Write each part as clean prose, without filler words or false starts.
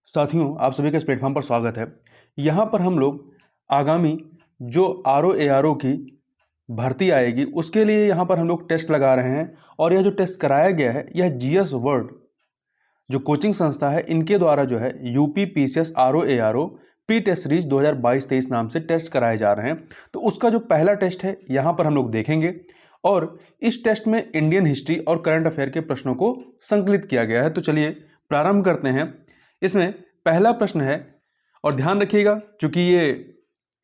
साथियों, आप सभी का इस प्लेटफॉर्म पर स्वागत है। यहाँ पर हम लोग आगामी जो RO ARO की भर्ती आएगी उसके लिए यहाँ पर हम लोग टेस्ट लगा रहे हैं और यह जो टेस्ट कराया गया है यह GS वर्ल्ड जो कोचिंग संस्था है इनके द्वारा जो है UP PCS RO ARO pre test series 2022-23 नाम से टेस्ट कराए जा रहे हैं। तो उसका जो पहला टेस्ट है यहाँ पर हम लोग देखेंगे और इस टेस्ट में इंडियन हिस्ट्री और करंट अफेयर के प्रश्नों को संकलित किया गया है। तो चलिए प्रारंभ करते हैं। इसमें पहला प्रश्न है और ध्यान रखिएगा क्योंकि ये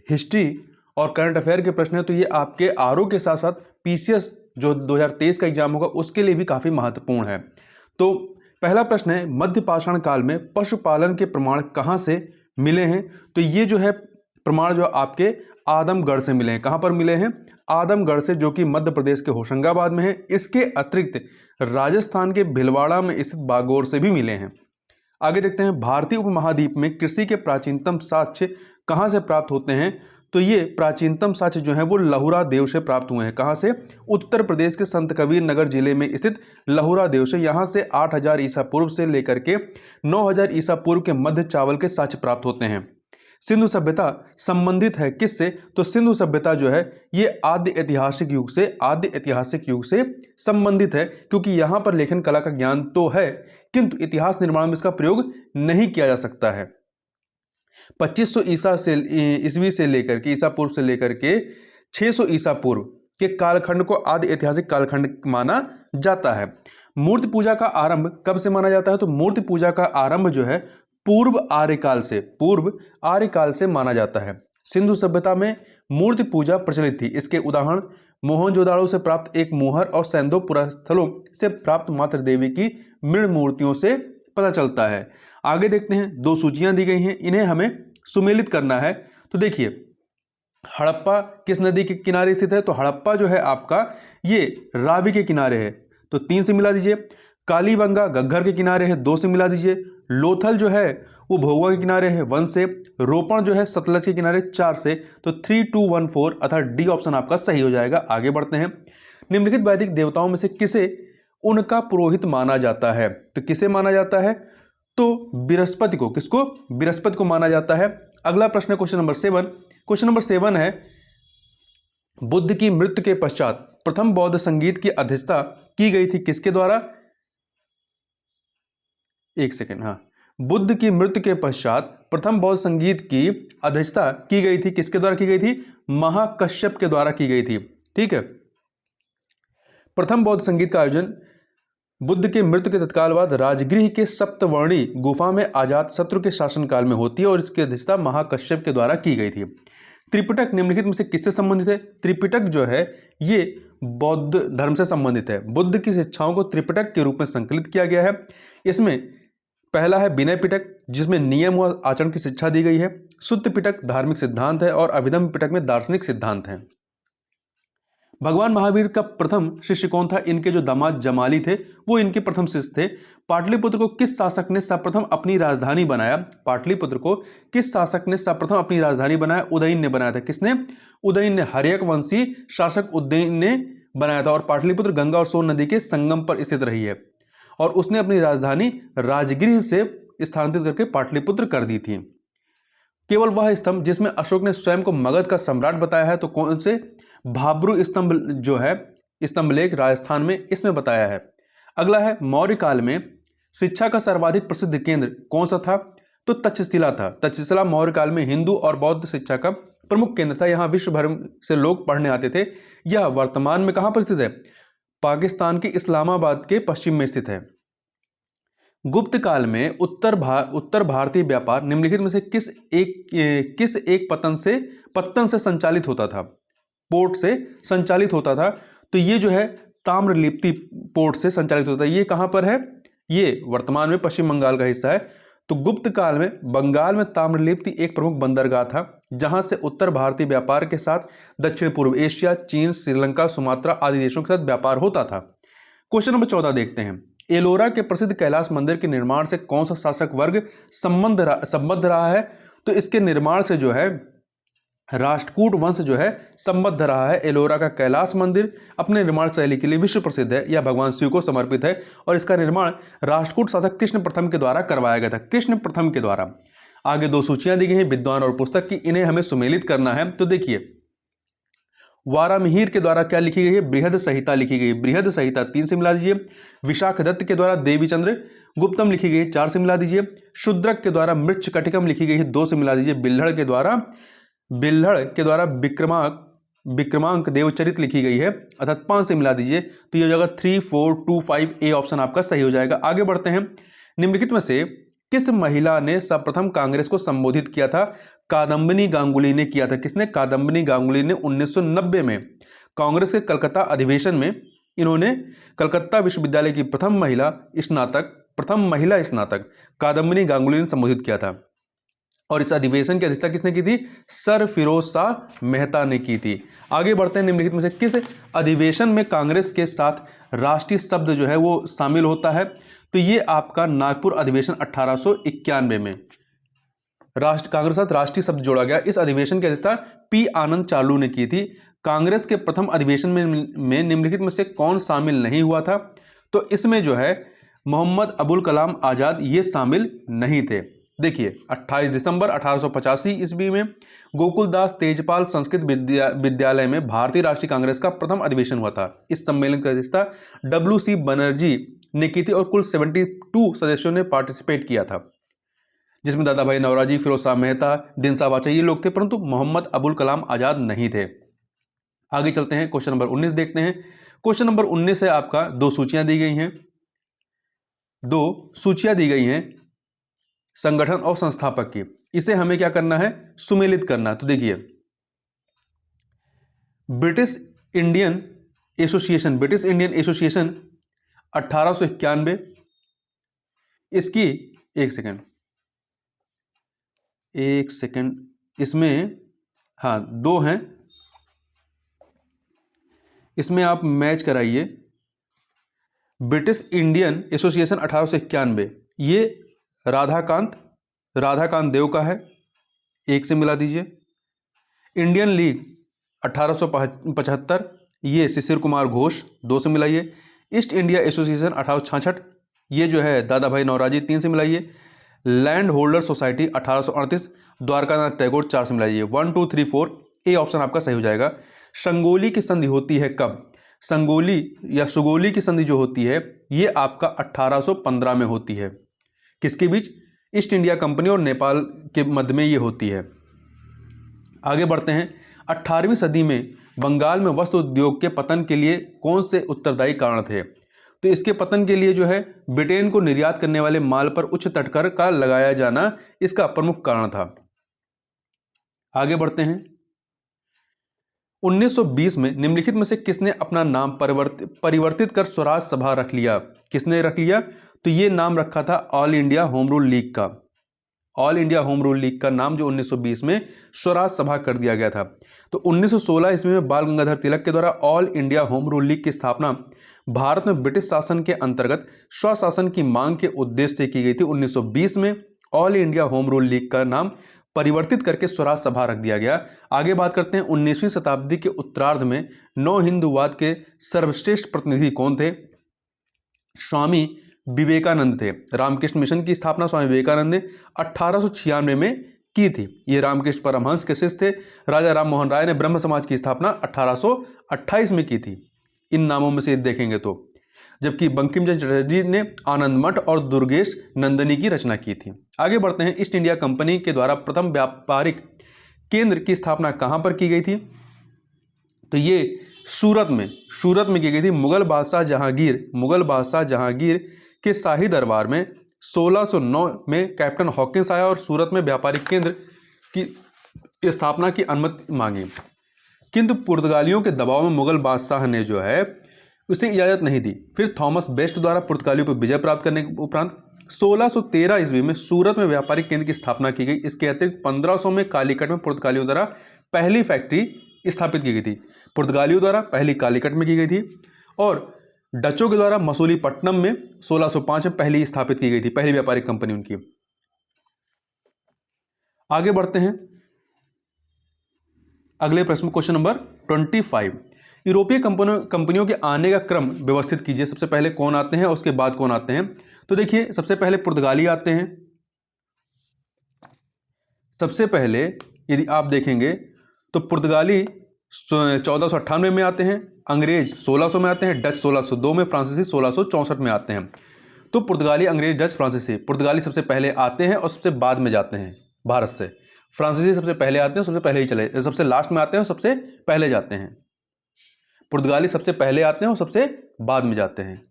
हिस्ट्री और करंट अफेयर के प्रश्न है तो ये आपके RO के साथ साथ PCS जो 2023 का एग्जाम होगा उसके लिए भी काफ़ी महत्वपूर्ण है। तो पहला प्रश्न है, मध्य पाषाण काल में पशुपालन के प्रमाण कहाँ से मिले हैं? तो ये जो है प्रमाण जो आपके आदमगढ़ से मिले हैं। कहाँ पर मिले हैं? आदमगढ़ से, जो कि मध्य प्रदेश के होशंगाबाद में है। इसके अतिरिक्त राजस्थान के भीलवाड़ा में स्थित बागौर से भी मिले हैं। आगे देखते हैं, भारतीय उपमहाद्वीप में कृषि के प्राचीनतम साक्ष्य कहाँ से प्राप्त होते हैं? तो ये प्राचीनतम साक्ष्य जो है वो लहुरा देव से प्राप्त हुए हैं। कहाँ से? उत्तर प्रदेश के संत कबीर नगर जिले में स्थित लहुरा देव से। यहाँ से 8000 ईसा पूर्व से लेकर के 9000 ईसा पूर्व के मध्य चावल के साक्ष्य प्राप्त होते हैं। सिंधु सभ्यता संबंधित है किससे? तो सिंधु सभ्यता जो है ये आद्य ऐतिहासिक युग से संबंधित है, क्योंकि यहाँ पर लेखन कला का ज्ञान तो है किंतु इतिहास निर्माण में इसका प्रयोग नहीं किया जा सकता है। 2500 ईस्वी से लेकर के ईसा पूर्व से लेकर के 600 ईसा पूर्व के कालखंड को आदि ऐतिहासिक कालखंड माना जाता है। मूर्ति पूजा का आरंभ कब से माना जाता है? तो मूर्ति पूजा का आरंभ जो है पूर्व आर्यकाल से माना जाता है। सिंधु सभ्यता में मूर्ति पूजा प्रचलित थी। इसके उदाहरण मोहनजोदाड़ो से प्राप्त एक मोहर और सैंधव पुरास्थलों से प्राप्त मातृ देवी की मृण मूर्तियों से पता चलता है। आगे देखते हैं, दो सूचियां दी गई हैं, इन्हें हमें सुमेलित करना है। तो देखिए, हड़प्पा किस नदी के किनारे स्थित है? तो हड़प्पा जो है आपका ये रावी के किनारे है, तो 3 से मिला दीजिए। कालीबंगा घग्गर के किनारे है, 2 से मिला दीजिए। लोथल जो है वो भोगवा के किनारे है, 1 से। रोपण जो है सतलज के किनारे, 4 से। तो 3, 2, 1, 4 अर्थात डी ऑप्शन आपका सही हो जाएगा। आगे बढ़ते हैं, निम्नलिखित वैदिक देवताओं में से किसे उनका पुरोहित माना जाता है? तो किसे माना जाता है? तो बृहस्पति को। किसको? बृहस्पति को माना जाता है। अगला प्रश्न क्वेश्चन नंबर 7। क्वेश्चन नंबर 7 है, बुद्ध की मृत्यु के पश्चात प्रथम बौद्ध संगीत की अध्यक्षता की गई थी किसके द्वारा? एक सेकेंड, हाँ, बुद्ध की मृत्यु के पश्चात प्रथम बौद्ध संगीत की अध्यक्षता की गई थी किसके द्वारा की गई थी? महाकश्यप के द्वारा की गई थी। ठीक है, प्रथम बौद्ध संगीत का आयोजन बुद्ध के मृत्यु के तत्काल बाद राजगृह के सप्तवर्णी गुफा में अजातशत्रु के शासनकाल में होती है और इसकी अध्यक्षता महाकश्यप के द्वारा की गई थी। त्रिपिटक निम्नलिखित में से किससे संबंधित है? त्रिपिटक जो है ये बौद्ध धर्म से संबंधित है। बुद्ध की शिक्षाओं को त्रिपिटक के रूप में संकलित किया गया है। इसमें पहला है विनय पिटक, जिसमें नियम व आचरण की शिक्षा दी गई है। सुत्त पिटक धार्मिक सिद्धांत है और अभिधम्म पिटक में दार्शनिक सिद्धांत है। भगवान महावीर का प्रथम शिष्य कौन था? इनके जो दामाद जमाली थे वो इनके प्रथम शिष्य थे। पाटलिपुत्र को किस शासक ने सर्वप्रथम अपनी राजधानी बनाया? पाटलिपुत्र को किस शासक ने सर्वप्रथम अपनी राजधानी बनाया? उदयन ने बनाया था। किसने? उदयन ने। हर्यक वंशी शासक उदयन ने बनाया था और पाटलिपुत्र गंगा और सोन नदी के संगम पर स्थित रही है और उसने अपनी राजधानी राजगृह से स्थानांतरित करके पाटलिपुत्र कर दी थी। केवल वह स्तंभ जिसमें अशोक ने स्वयं को मगध का सम्राट बताया है, तो कौन से? भाब्रू स्तंभ जो है स्तंभलेख राजस्थान में, इसमें बताया है। अगला है, मौर्य काल में शिक्षा का सर्वाधिक प्रसिद्ध केंद्र कौन सा था? तो तक्षशिला था। तक्षशिला मौर्य काल में हिंदू और बौद्ध शिक्षा का प्रमुख केंद्र था। यहाँ विश्व भर से लोग पढ़ने आते थे। यह वर्तमान में कहाँ पर स्थित है? पाकिस्तान के इस्लामाबाद के पश्चिम में स्थित है। गुप्त काल में उत्तर भारतीय व्यापार निम्नलिखित में से किस एक पत्तन से संचालित होता था? पोर्ट से संचालित होता था। तो ये जो है ताम्रलिप्ति पोर्ट से संचालित होता है। ये कहां पर है? ये वर्तमान में पश्चिम बंगाल का हिस्सा है। तो गुप्त काल में बंगाल में ताम्रलिप्ति एक प्रमुख बंदरगाह था जहां से उत्तर भारतीय व्यापार के साथ दक्षिण पूर्व एशिया, चीन, श्रीलंका, सुमात्रा आदि देशों के साथ व्यापार होता था। क्वेश्चन नंबर 14 देखते हैं, एलोरा के प्रसिद्ध कैलाश मंदिर के निर्माण से कौन सा शासक वर्ग संबद्ध रहा है? तो इसके निर्माण से जो है राष्ट्रकूट वंश जो है संबद्ध रहा है। एलोरा का कैलाश मंदिर अपने निर्माण शैली के लिए विश्व प्रसिद्ध है। यह भगवान शिव को समर्पित है और इसका निर्माण राष्ट्रकूट शासक कृष्ण प्रथम के द्वारा करवाया गया था, कृष्ण प्रथम के द्वारा। आगे दो सूचियां दी गई हैं विद्वान और पुस्तक की, इन्हें हमें सुमेलित करना है। तो देखिए, वारामिहिर के द्वारा क्या लिखी गई है? बृहद संहिता लिखी गई। बृहद संहिता 3 से मिला दीजिए। विशाख दत्त के द्वारा देवी चंद्र गुप्तम लिखी गई है, 4 से मिला दीजिए। शूद्रक के द्वारा मृच्छकटिकम लिखी गई है, 2 से मिला दीजिए। बिल्हड़ के द्वारा विक्रमांक देवचरित लिखी गई है, अर्थात 5 से मिला दीजिए। तो ये हो जाएगा 3, 4, 2, 5, ए ऑप्शन आपका सही हो जाएगा। आगे बढ़ते हैं। निम्नलिखित में से किस महिला ने सर्वप्रथम कांग्रेस को संबोधित किया था? कादम्बिनी गांगुली ने किया था। किसने? कादम्बिनी गांगुली ने 1990 में कांग्रेस के कलकत्ता अधिवेशन में इन्होंने कलकत्ता विश्वविद्यालय की प्रथम महिला स्नातक कादम्बिनी गांगुली ने संबोधित किया था। और इस अधिवेशन की अध्यक्षता किसने की थी? सर फिरोज शाह मेहता ने की थी। आगे बढ़ते हैं। निम्नलिखित में से किस अधिवेशन में कांग्रेस के साथ राष्ट्रीय शब्द जो है वो शामिल होता है? तो ये आपका नागपुर अधिवेशन 1891 में कांग्रेस के साथ राष्ट्रीय शब्द जोड़ा गया। इस अधिवेशन की अध्यक्षता पी आनंद चालू ने की थी। कांग्रेस के प्रथम अधिवेशन में निम्नलिखित में से कौन शामिल नहीं हुआ था? तो इसमें जो है मोहम्मद अबुल कलाम आजाद ये शामिल नहीं थे। देखिए, 28 दिसंबर 1885 ईस्वी में गोकुलदास तेजपाल संस्कृत विद्यालय में भारतीय राष्ट्रीय कांग्रेस का प्रथम अधिवेशन हुआ था। इस सम्मेलन की अध्यक्षता WC बनर्जी ने की थी और कुल 72 सदस्यों ने पार्टिसिपेट किया था, जिसमें दादा भाई नौरोजी, फिरोज शाह मेहता, दिन साहब आचा ये लोग थे, परंतु मोहम्मद अबुल कलाम आजाद नहीं थे। आगे चलते हैं, क्वेश्चन नंबर 19 देखते हैं। क्वेश्चन नंबर 19 से आपका दो सूचियां दी गई हैं संगठन और संस्थापक की। इसे हमें क्या करना है? सुमेलित करना। तो देखिए, ब्रिटिश इंडियन एसोसिएशन 1891, इसकी एक सेकेंड इसमें दो हैं, इसमें आप मैच कराइए। ब्रिटिश इंडियन एसोसिएशन 1891 ये राधाकांत देव का है, 1 से मिला दीजिए। इंडियन लीग 1875 ये शिशिर कुमार घोष, 2 से मिलाइए। ईस्ट इंडिया एसोसिएशन 1866 ये जो है दादा भाई नौरोजी, 3 से मिलाइए। Land holder society 1838 Dwarkanath Tagore, 4 से मिलाइए। 1, 2, 3, 4 ए ऑप्शन आपका सही हो जाएगा। संगोली की संधि होती है कब? सुगोली की संधि जो होती है ये आपका 1815 में होती है। किसके बीच? ईस्ट इंडिया कंपनी और नेपाल के मध्य में ये होती है। आगे बढ़ते हैं। 18वीं सदी में बंगाल में वस्त्र उद्योग के पतन के लिए कौन से उत्तरदायी कारण थे? तो इसके पतन के लिए जो है ब्रिटेन को निर्यात करने वाले माल पर उच्च तटकर का लगाया जाना इसका प्रमुख कारण था। आगे बढ़ते हैं। 1920 में निम्नलिखित में से किसने अपना नाम परिवर्तित कर स्वराज सभा रख लिया? किसने रख लिया? तो ये नाम रखा था All India Home Rule League का। All India Home Rule League का नाम जो 1920 में स्वराज सभा कर दिया गया था। तो 1916 ईस्वी में बाल गंगाधर तिलक के द्वारा all India Home Rule league की स्थापना भारत में ब्रिटिश शासन के अंतर्गत स्वशासन की मांग के उद्देश्य से की गई थी। 1920 में all India Home Rule League का नाम परिवर्तित करके स्वराज सभा रख दिया गया। आगे बात करते हैं। 19वीं शताब्दी के उत्तरार्ध में नव हिंदूवाद के सर्वश्रेष्ठ प्रतिनिधि कौन थे? स्वामी विवेकानंद थे। रामकृष्ण मिशन की स्थापना स्वामी विवेकानंद ने 1896 में की थी। ये रामकृष्ण परमहंस के शिष्य थे। राजा राम मोहन राय ने ब्रह्म समाज की स्थापना 1828 में की थी। इन नामों में से देखेंगे तो, जबकि बंकिम चंद्र चटर्जी ने आनंद मठ और दुर्गेश नंदनी की रचना की थी। आगे बढ़ते हैं। ईस्ट इंडिया कंपनी के द्वारा प्रथम व्यापारिक केंद्र की स्थापना कहां पर की गई थी? तो ये सूरत में की गई थी। मुगल बादशाह जहांगीर के शाही दरबार में 1609 में कैप्टन हॉकिंस आया और सूरत में व्यापारिक केंद्र की स्थापना की अनुमति मांगी, किंतु पुर्तगालियों के दबाव में मुगल बादशाह ने जो है उसे इजाजत नहीं दी। फिर थॉमस बेस्ट द्वारा पुर्तगालियों पर विजय प्राप्त करने के उपरांत 1613 ईस्वी में सूरत में व्यापारिक केंद्र की स्थापना की गई। इसके अतिरिक्त 1500 में कालीकट में पुर्तगालियों द्वारा पहली फैक्ट्री स्थापित की गई थी। पुर्तगालियों द्वारा पहली कालीकट में की गई थी और डचों के द्वारा मसूलीपट्टनम में 1605 में पहली स्थापित की गई थी, पहली व्यापारिक कंपनी उनकी। आगे बढ़ते हैं। अगले प्रश्न क्वेश्चन नंबर 25, यूरोपीय कंपनियों के आने का क्रम व्यवस्थित कीजिए। सबसे पहले कौन आते हैं और उसके बाद कौन आते हैं? तो देखिए, सबसे पहले पुर्तगाली आते हैं। सबसे पहले यदि आप देखेंगे तो पुर्तगाली 1498 में आते हैं, अंग्रेज 1600 में आते हैं, डच 1602 में, फ्रांसीसी 1664 में आते हैं। तो पुर्तगाली, अंग्रेज, डच, फ्रांसीसी, पुर्तगाली सबसे पहले आते हैं और सबसे बाद में जाते हैं भारत से। फ्रांसीसी सबसे पहले आते हैं, सबसे पहले ही चले, सबसे लास्ट में आते हैं और सबसे पहले जाते हैं। पुर्तगाली सबसे पहले आते हैं और सबसे बाद में जाते हैं।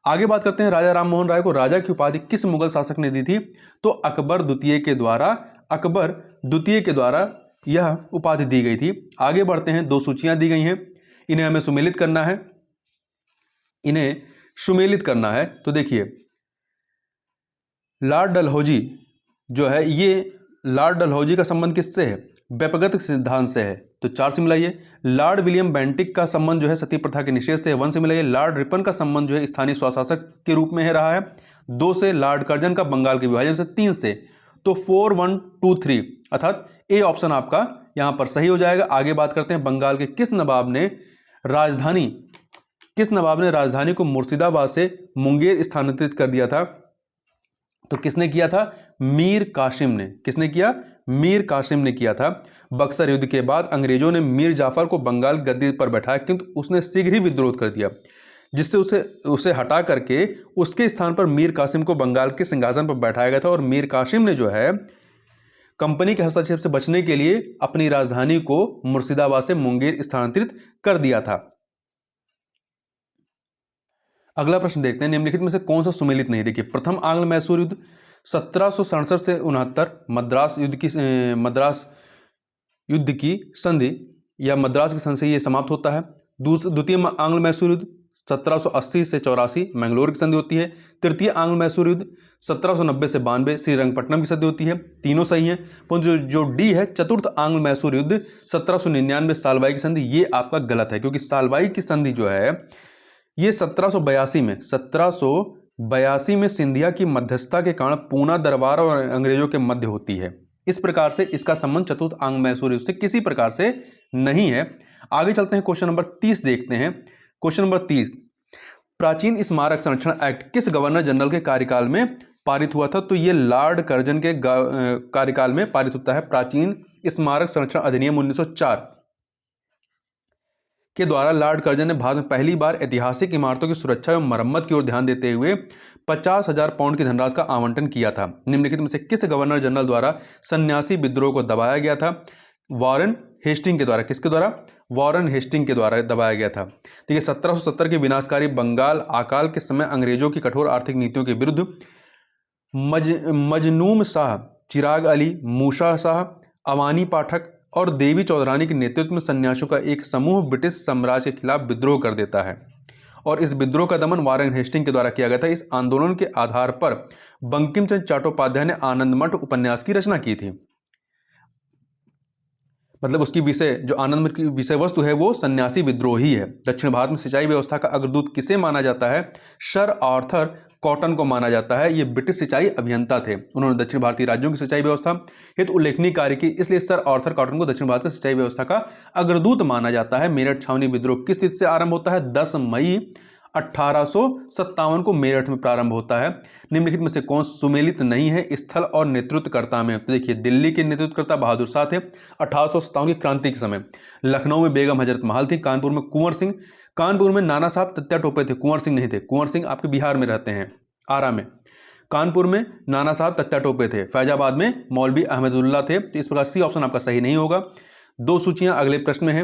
आगे बात करते हैं, राजा राम मोहन राय को राजा की उपाधि किस मुगल शासक ने दी थी? तो अकबर द्वितीय के द्वारा यह उपाधि दी गई थी। आगे बढ़ते हैं, दो सूचियां दी गई हैं, इन्हें हमें सुमेलित करना है। तो देखिए, लॉर्ड डलहौजी जो है, ये लॉर्ड डलहौजी का संबंध किससे है? व्यक्तिगत सिद्धांत से है, तो 4 से मिलाइए। लॉर्ड विलियम बेंटिक का संबंध जो है सती प्रथा के निषेध से है, 1 से मिलाइए। लॉर्ड रिपन का संबंध जो है स्थानीय स्वशासक के रूप में है रहा है, 2 से। लॉर्ड कर्जन का बंगाल के विभाजन से, 3 से। तो 4, 1, 2, 3 अर्थात ए ऑप्शन आपका यहां पर सही हो जाएगा। आगे बात करते हैं, बंगाल के किस नवाब ने राजधानी को मुर्शिदाबाद से मुंगेर स्थानांतरित कर दिया था? तो किसने किया था? मीर कासिम ने। किसने किया? मीर कासिम ने किया था। बक्सर युद्ध के बाद अंग्रेजों ने मीर जाफर को बंगाल गद्दी पर बैठाया, किंतु उसने शीघ्र ही विद्रोह कर दिया, जिससे उसे हटा करके उसके स्थान पर मीर कासिम को बंगाल के सिंहासन पर बैठाया गया था। और मीर कासिम ने जो है कंपनी के हस्तक्षेप से बचने के लिए अपनी राजधानी को मुर्शिदाबाद से मुंगेर स्थानांतरित कर दिया था। अगला प्रश्न देखते हैं, निम्नलिखित में से कौन सा सुमेलित नहीं? देखिए, प्रथम आंग्ल मैसूर युद्ध 1767 से 69, मद्रास युद्ध की संधि या मद्रास की संधि से यह समाप्त होता है। द्वितीय आंग्ल मैसूर युद्ध 1780 से 84, मैंगलोर की संधि होती है। तृतीय आंग्ल मैसूर युद्ध 1790 से 92, श्रीरंगपट्टनम की संधि होती है। तीनों सही हैं। परंतु जो डी है, चतुर्थ आंग्ल मैसूर युद्ध 1799 सालबाई की संधि, ये आपका गलत है, क्योंकि सालबाई की संधि जो है ये 1782 में सिंधिया की मध्यस्थता के कारण पूना दरबार और अंग्रेजों के मध्य होती है। इस प्रकार से इसका संबंध चतुर्थ आंग्ल मैसूर युद्ध से किसी प्रकार से नहीं है। आगे चलते हैं, क्वेश्चन नंबर 30 देखते हैं। क्वेश्चन नंबर 30, प्राचीन स्मारक संरक्षण एक्ट किस गवर्नर जनरल के कार्यकाल में पारित हुआ था? तो ये लॉर्ड कर्जन के कार्यकाल में पारित होता है। प्राचीन स्मारक संरक्षण अधिनियम 1904 के द्वारा लॉर्ड कर्जन ने भारत में पहली बार ऐतिहासिक इमारतों की सुरक्षा एवं मरम्मत की ओर ध्यान देते हुए 50,000 पाउंड की धनराशि का आवंटन किया था। निम्नलिखित में से किस गवर्नर जनरल द्वारा सन्यासी विद्रोह को दबाया गया था? वॉरेन हेस्टिंग के द्वारा। किसके द्वारा? वॉरेन हेस्टिंग के द्वारा दबाया गया था। देखिए, 1770 के विनाशकारी बंगाल अकाल के समय अंग्रेजों की कठोर आर्थिक नीतियों के विरुद्ध मजनूम शाह, चिराग अली, मूसा शाह, अवानी पाठक और देवी चौधरानी के नेतृत्व में सन्यासियों का एक समूह ब्रिटिश साम्राज्य के खिलाफ विद्रोह कर देता है, और इस विद्रोह का दमन वॉरेन हेस्टिंग के द्वारा किया गया था। इस आंदोलन के आधार पर बंकिम चंद्र चट्टोपाध्याय ने आनंद मठ उपन्यास की रचना की थी। मतलब उसकी जो आनंद की विषय वस्तु है वो सन्यासी विद्रोह ही है। दक्षिण भारत में सिंचाई व्यवस्था का अग्रदूत किसे माना जाता है? सर आर्थर कॉटन को माना जाता है। ये ब्रिटिश सिंचाई अभियंता थे। उन्होंने दक्षिण भारतीय राज्यों की सिंचाई व्यवस्था हेतु उल्लेखनीय कार्य की, इसलिए सर आर्थर कॉटन को दक्षिण भारत की सिंचाई व्यवस्था का अग्रदूत माना जाता है। मेरठ छावनी विद्रोह किस तिथि से आरंभ होता है? 10 मई 1857 को मेरठ में प्रारंभ होता है। निम्नलिखित में से कौन सुमेलित नहीं है स्थल और नेतृत्वकर्ता में? तो देखिए, दिल्ली के नेतृत्वकर्ता बहादुर शाह थे 1857 की क्रांति के समय। लखनऊ में बेगम हजरत महल थी। कानपुर में कुंवर सिंह, कानपुर में नाना साहब तत्या टोपे थे, कुंवर सिंह नहीं थे। कुंवर सिंह आपके बिहार में रहते हैं, आरा में। कानपुर में नाना साहब तत्या टोपे थे। फैजाबाद में मौलवी अहमदुल्ला थे। तो इस प्रकार सी ऑप्शन आपका सही नहीं होगा। दो सूचियां अगले प्रश्न में है,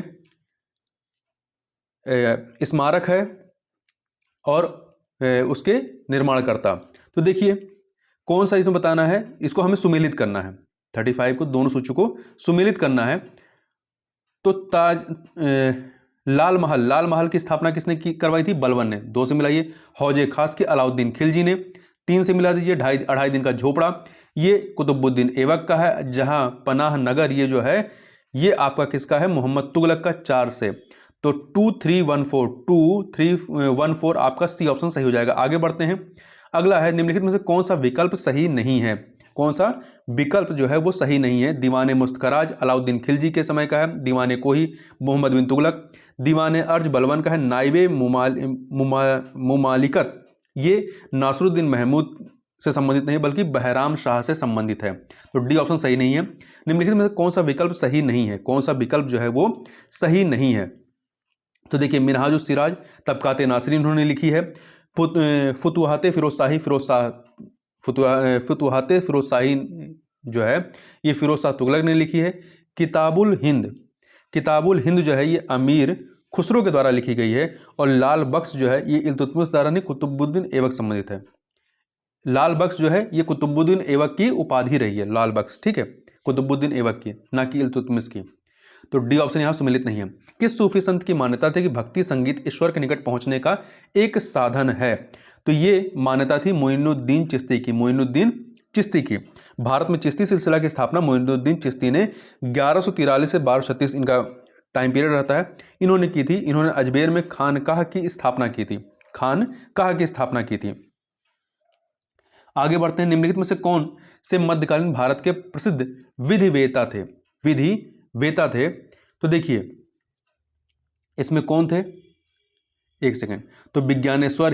स्मारक है और उसके निर्माणकर्ता। तो देखिए, कौन सा इसमें बताना है, इसको हमें सुमेलित करना है। 35 को, दोनों सूची को सुमेलित करना है। तो लाल महल की स्थापना किसने करवाई थी? बलबन ने। 2 से मिलाइए। हौजे खास की अलाउद्दीन खिलजी ने। 3 से मिला दीजिए। 2.5 दिन का झोपड़ा, ये कुतुबुद्दीन ऐबक का है। जहां पनाह नगर, ये जो है ये आपका किसका है? मोहम्मद तुगलक का। 4 से। तो 2314 आपका सी ऑप्शन सही हो जाएगा। आगे बढ़ते हैं। अगला है, निम्नलिखित में से कौन सा विकल्प सही नहीं है? कौन सा विकल्प जो है वो सही नहीं है? दीवाने मुस्तखराज अलाउद्दीन खिलजी के समय का है, दीवाने कोही मोहम्मद बिन तुगलक, दीवाने अर्ज बलवन का है, नाइबे मुमालिकत ये नासरुद्दीन महमूद से संबंधित नहीं बल्कि बहराम शाह से संबंधित है। तो डी ऑप्शन सही नहीं है। निम्नलिखित में से कौन सा विकल्प सही नहीं है? कौन सा विकल्प जो है वो सही नहीं है? तो देखिए मिनहाजुस सिराज तबकाते नासरी उन्होंने लिखी है, फुतुहाते फिरोज शाही जो है ये फिरोज शाह तुगलक ने लिखी है। किताबुल हिंद जो है ये अमीर खुसरो के द्वारा लिखी गई है। और लाल बख्श जो है ये इल्तुतमिश दारानी कुतुबुद्दीन ऐबक संबंधित है। लाल बख्श जो है ये कुतुबुद्दीन ऐबक की उपाधि रही है, लाल बख्श, ठीक है, कुतुबुद्दीन ऐबक की, ना कि इल्तुतमिश की। तो डी ऑप्शन यहाँ सुमिलित नहीं है। किस सूफी संत की मान्यता थी कि भक्ति संगीत ईश्वर के निकट पहुंचने का एक साधन है? तो ये मान्यता थी मोइनुद्दीन चिश्ती की, मोइनुद्दीन चिश्ती की। भारत में चिश्ती सिलसिला की स्थापना मोइनुद्दीन चिश्ती ने 1143 से 1236 इनका टाइम पीरियड रहता है, इन्होंने की थी। इन्होंने अजमेर में खानकाह की स्थापना की थी, खानकाह की स्थापना की थी। आगे बढ़ते हैं, निम्नलिखित में से कौन से मध्यकालीन भारत के प्रसिद्ध विधिवेता थे? विधिवेता थे तो देखिए इसमें कौन थे, एक सेकंड, तो विज्ञानेश्वर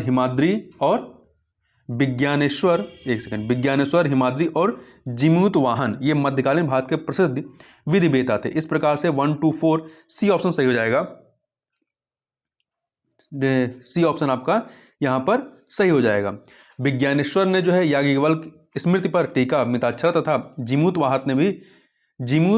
हिमाद्री और जिमूत वाहन ये मध्यकालीन भारत के प्रसिद्ध विधिवेता थे। इस प्रकार से 1 2 4 सी ऑप्शन सही हो जाएगा। सी ऑप्शन आपका यहां पर सही हो जाएगा। विज्ञानेश्वर ने जो है याज्ञवल्क्य स्मृति पर टीका मिताक्षरा तथा जिमूत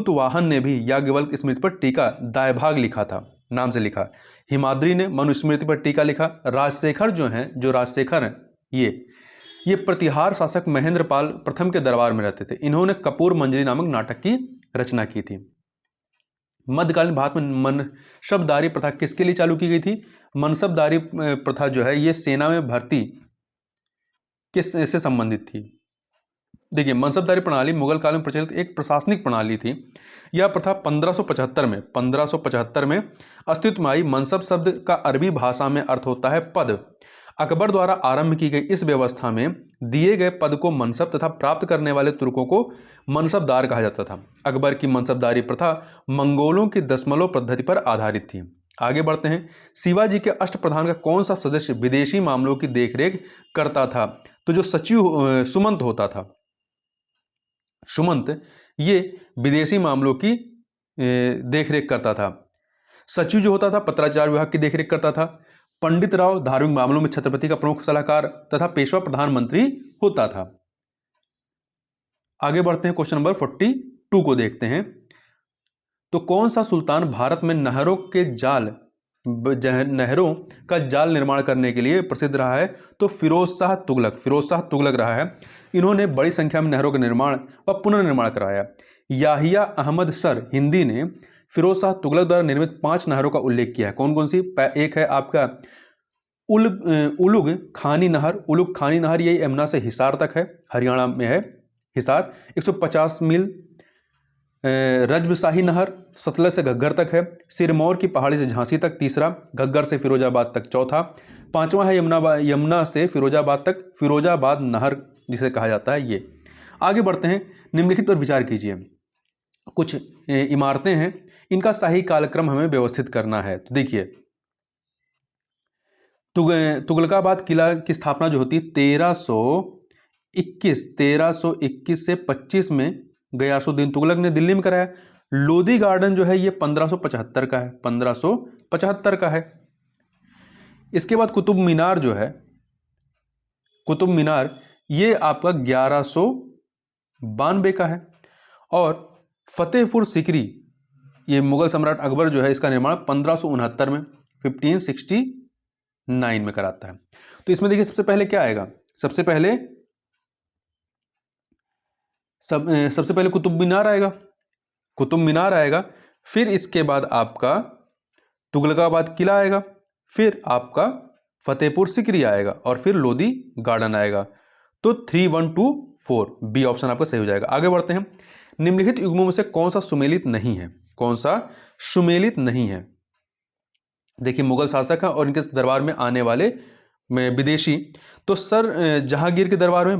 वाहन ने भी याज्ञवल्क्य स्मृति पर टीका दायभाग लिखा था, नाम से लिखा। हिमाद्री ने मनुस्मृति पर टीका लिखा। राजशेखर हैं ये प्रतिहार शासक महेंद्र पाल प्रथम के दरबार में रहते थे। इन्होंने कपूर मंजरी नामक नाटक की रचना की थी। मध्यकालीन भारत में मनसबदारी प्रथा किसके लिए चालू की गई थी? मनसबदारी प्रथा जो है ये सेना में भर्ती किस से संबंधित थी? देखिए मनसबदारी प्रणाली मुगल काल में प्रचलित एक प्रशासनिक प्रणाली थी। यह प्रथा 1575 में अस्तित्व में आई। मनसब शब्द का अरबी भाषा में अर्थ होता है पद। अकबर द्वारा आरंभ की गई इस व्यवस्था में दिए गए पद को मनसब तथा प्राप्त करने वाले तुर्कों को मनसबदार कहा जाता था। अकबर की मनसबदारी प्रथा मंगोलों की दशमलव पद्धति पर आधारित थी। आगे बढ़ते हैं, शिवाजी के अष्टप्रधान का कौन सा सदस्य विदेशी मामलों की देखरेख करता था? तो जो सचिव सुमंत होता था, सुमंत ये विदेशी मामलों की देखरेख करता था। सचिव जो होता था पत्राचार विभाग की देखरेख करता था। पंडित राव धार्मिक मामलों में छत्रपति का प्रमुख सलाहकार तथा पेशवा प्रधानमंत्री होता था। आगे बढ़ते हैं, क्वेश्चन नंबर 42 को देखते हैं। तो कौन सा सुल्तान भारत में नहरों का जाल निर्माण करने के लिए प्रसिद्ध रहा है? तो फिरोज शाह तुगलक रहा है। इन्होंने बड़ी संख्या में नहरों का निर्माण व पुनर्निर्माण कराया। याहिया अहमद सर हिंदी ने फिरोज शाह तुगलक द्वारा निर्मित 5 नहरों का उल्लेख किया है। कौन कौन सी? एक है आपका उलुग खानी नहर, ये यमुना से हिसार तक है, हरियाणा में है हिसार। 150 मील रजबशाही नहर सतलज से घग्गर तक है। सिरमौर की पहाड़ी से झांसी तक तीसरा, घग्गर से फिरोजाबाद तक चौथा। 5वां है यमुना से फिरोजाबाद तक, फिरोजाबाद नहर जिसे कहा जाता है ये। आगे बढ़ते हैं, निम्नलिखित पर विचार कीजिए। कुछ इमारतें हैं, इनका शाही कालक्रम हमें व्यवस्थित करना है। तो देखिए तुगलकाबाद किला की स्थापना जो होती है 1321 से 25 में गयासुद्दीन तुगलक ने दिल्ली में कराया। लोधी गार्डन जो है ये 1575 का है, 1575 का है। इसके बाद कुतुब मीनार जो है, कुतुब मीनार ये आपका 1192 का है। और फतेहपुर सिकरी ये मुगल सम्राट अकबर जो है इसका निर्माण 1569 में 1569 में कराता है। तो इसमें देखिए सबसे पहले क्या आएगा? सबसे पहले कुतुब मीनार आएगा, फिर इसके बाद आपका तुगलकाबाद किला आएगा, फिर आपका फतेहपुर सिकरी आएगा और फिर लोधी गार्डन आएगा। तो 3 1 2 4 बी ऑप्शन आपका सही हो जाएगा। आगे बढ़ते हैं, निम्नलिखित युग्मों में से कौन सा सुमेलित नहीं है? कौन सा सुमेलित नहीं है? देखिए मुगल शासक है और इनके दरबार में आने वाले में विदेशी, तो सर जहांगीर के दरबार में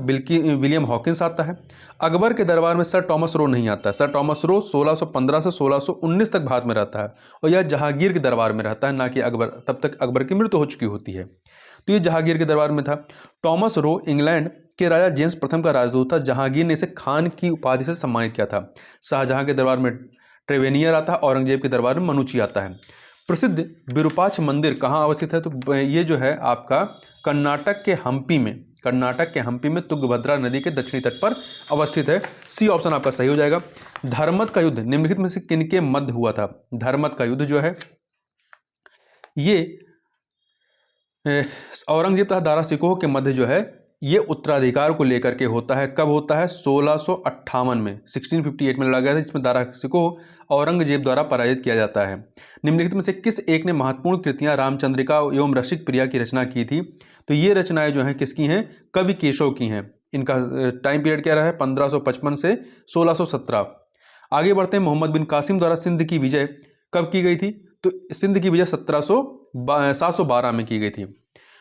विलियम हॉकिंस आता है। अकबर के दरबार में सर टॉमस रो नहीं आता है। सर टॉमस रो 1615 से 1619 तक भारत में रहता है और यह जहांगीर के दरबार में रहता है, ना कि अकबर। तब तक अकबर की मृत्यु हो चुकी होती है, तो ये जहांगीर के दरबार में था। टॉमस रो इंग्लैंड के राजा जेम्स प्रथम का राजदूत था। जहांगीर ने इसे खान की उपाधि से सम्मानित किया था। शाहजहां के दरबार में ट्रेवेनियर आता है, औरंगजेब के दरबार में मनुची आता है। प्रसिद्ध विरूपाक्ष मंदिर कहाँ अवस्थित है? तो ये जो है आपका कर्नाटक के हम्पी में तुंगभद्रा नदी के दक्षिणी तट पर अवस्थित है। सी ऑप्शन आपका सही हो जाएगा। धर्मत का युद्ध निम्नलिखित में से किनके मध्य हुआ था? धर्मत का युद्ध जो है ये औरंगजेब तथा दारा सिकोह के मध्य जो है ये उत्तराधिकार को लेकर के होता है। कब होता है? 1658 में, 1658 में लड़ा गया था, जिसमें दारा सिकोह औरंगजेब द्वारा पराजित किया जाता है। निम्नलिखित में से किस एक ने महत्वपूर्ण कृतियां रामचंद्रिका एवं रसिक प्रिया की रचना की थी? तो ये रचनाएं जो हैं किसकी हैं? कवि केशव की हैं। इनका टाइम पीरियड क्या रहा है? 1555 से 1617। आगे बढ़ते हैं। मोहम्मद बिन कासिम द्वारा सिंध की विजय कब की गई थी? तो सिंध की विजय 712 में की गई थी।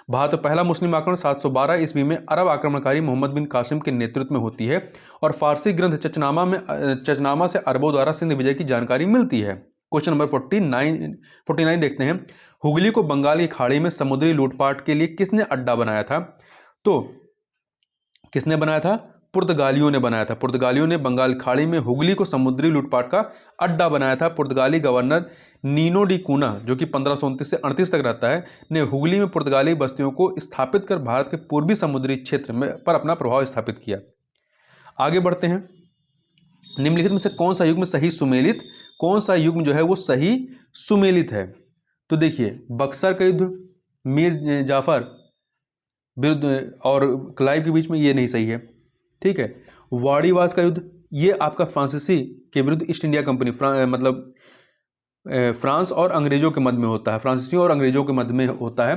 भारत में पहला मुस्लिम आक्रमण 712 ईस्वी में अरब आक्रमणकारी मोहम्मद बिन कासिम के नेतृत्व में होती है और फारसी ग्रंथ चचनामा से अरबों द्वारा सिंध विजय की जानकारी मिलती है। क्वेश्चन नंबर 49 देखते हैं। हुगली को बंगाल की खाड़ी में समुद्री लूटपाट के लिए किसने अड्डा बनाया था? तो किसने बनाया था? पुर्तगालियों ने बनाया था। पुर्तगालियों ने बंगाल खाड़ी में हुगली को समुद्री लूटपाट का अड्डा बनाया था। पुर्तगाली गवर्नर नीनो डी कूना, जो कि 1529 से 38 तक रहता है, ने हुगली में पुर्तगाली बस्तियों को स्थापित कर भारत के पूर्वी समुद्री क्षेत्र में पर अपना प्रभाव स्थापित किया। आगे बढ़ते हैं। निम्नलिखित में से कौन सा युग्म सही सुमेलित, कौन सा युग्म जो है वो सही सुमेलित है? तो देखिए, बक्सर का युद्ध मीर जाफर विरुद्ध और क्लाइव के बीच में, ये नहीं सही है। ठीक है। वाड़ीवास का युद्ध ये आपका फ्रांसीसी के विरुद्ध ईस्ट इंडिया कंपनी मतलब फ्रांस और अंग्रेजों के मध्य में होता है। फ्रांसीसियों और अंग्रेजों के मध्य में होता है।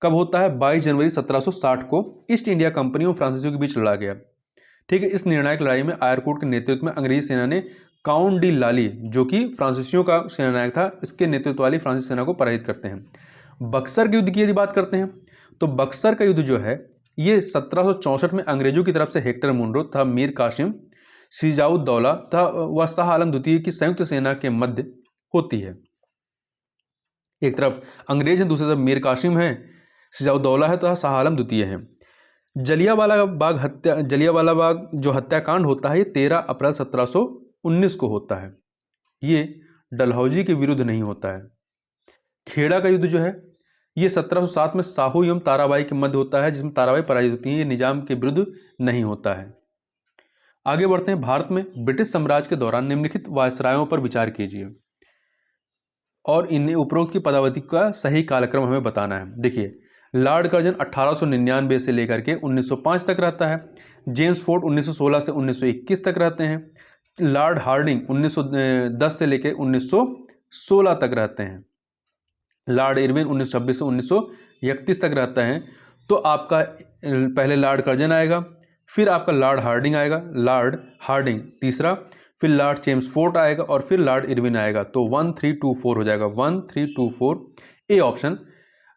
कब होता है? 22 जनवरी 1760 को ईस्ट इंडिया कंपनी और फ्रांसीसियों के बीच लड़ा गया। ठीक है। इस निर्णायक लड़ाई में आयरकोट के नेतृत्व में अंग्रेजी सेना ने काउंट डी लाली, जो कि फ्रांसीसियों का सेनानायक था, इसके नेतृत्व वाली फ्रांसीसी सेना को पराजित करते हैं। बक्सर के युद्ध की यदि बात करते हैं तो बक्सर का युद्ध जो है ये 1764 में अंग्रेजों की तरफ से हेक्टर मुनरो तथा मीर कासिम, सिजाउद्दौला तथा व शाह आलम द्वितीय की संयुक्त सेना के मध्य होती है। एक तरफ अंग्रेज हैं, दूसरी तरफ मीर कासिम है, सिजाउद्दौला है तथा शाह आलम द्वितीय है। जलियांवाला बाग जो हत्याकांड होता है ये 13 अप्रैल 1719 को होता है। ये डलहौजी के विरुद्ध नहीं होता है। खेड़ा का युद्ध जो है ये 1707 में साहू एवं ताराबाई के मध्य होता है, जिसमें ताराबाई पराजित होती है। ये निजाम के विरुद्ध नहीं होता है। आगे बढ़ते हैं। भारत में ब्रिटिश साम्राज्य के दौरान निम्नलिखित वायसरायों पर विचार कीजिए और इन्हें उपरोक्त की पदावधि का सही कालक्रम हमें बताना है। देखिए, लॉर्ड कर्जन 1899 से लेकर के 1905 तक रहता है। जेम्स फोर्ड 1916 से 1921 तक रहते हैं। लॉर्ड हार्डिंग 1910 से लेकर 1916 तक रहते हैं। लॉर्ड इरविन 1926 से 1931 तक रहता है। तो आपका पहले लॉर्ड कर्जन आएगा, फिर आपका लॉर्ड हार्डिंग आएगा, लॉर्ड हार्डिंग तीसरा, फिर लॉर्ड चेम्सफोर्ड आएगा और फिर लॉर्ड इरविन आएगा। तो 1324 हो जाएगा, 1324 ए ऑप्शन।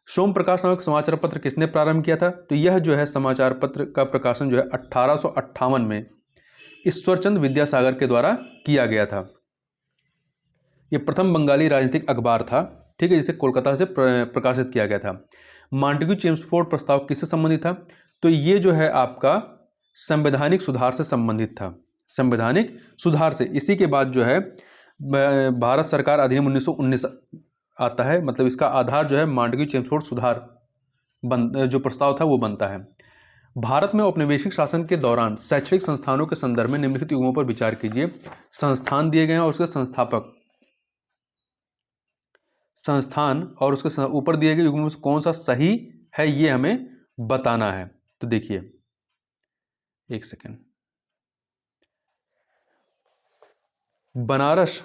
सोम प्रकाश नामक समाचार पत्र किसने प्रारंभ किया था? तो यह जो है समाचार पत्र का प्रकाशन जो है 1858 में ईश्वरचंद विद्यासागर के द्वारा किया गया था। यह प्रथम बंगाली राजनीतिक अखबार था। ठीक है, जिसे कोलकाता से प्रकाशित किया गया था। मॉन्टेग्यू चेम्सफोर्ड प्रस्ताव किससे संबंधित था? तो ये जो है आपका संवैधानिक सुधार से संबंधित था। संवैधानिक सुधार से। इसी के बाद जो है भारत सरकार अधिनियम 1919 आता है। मतलब इसका आधार जो है मॉन्टेग्यू चेम्सफोर्ड सुधार जो प्रस्ताव था वो बनता है। भारत में औपनिवेशिक शासन के दौरान शैक्षणिक संस्थानों के संदर्भ में निम्नलिखित युग्मों पर विचार कीजिए। संस्थान दिए गए हैं और उसके संस्थापक, संस्थान और उसके ऊपर दिए गए युग्मों में से कौन सा सही है ये हमें बताना है। तो देखिए, एक सेकेंड। बनारस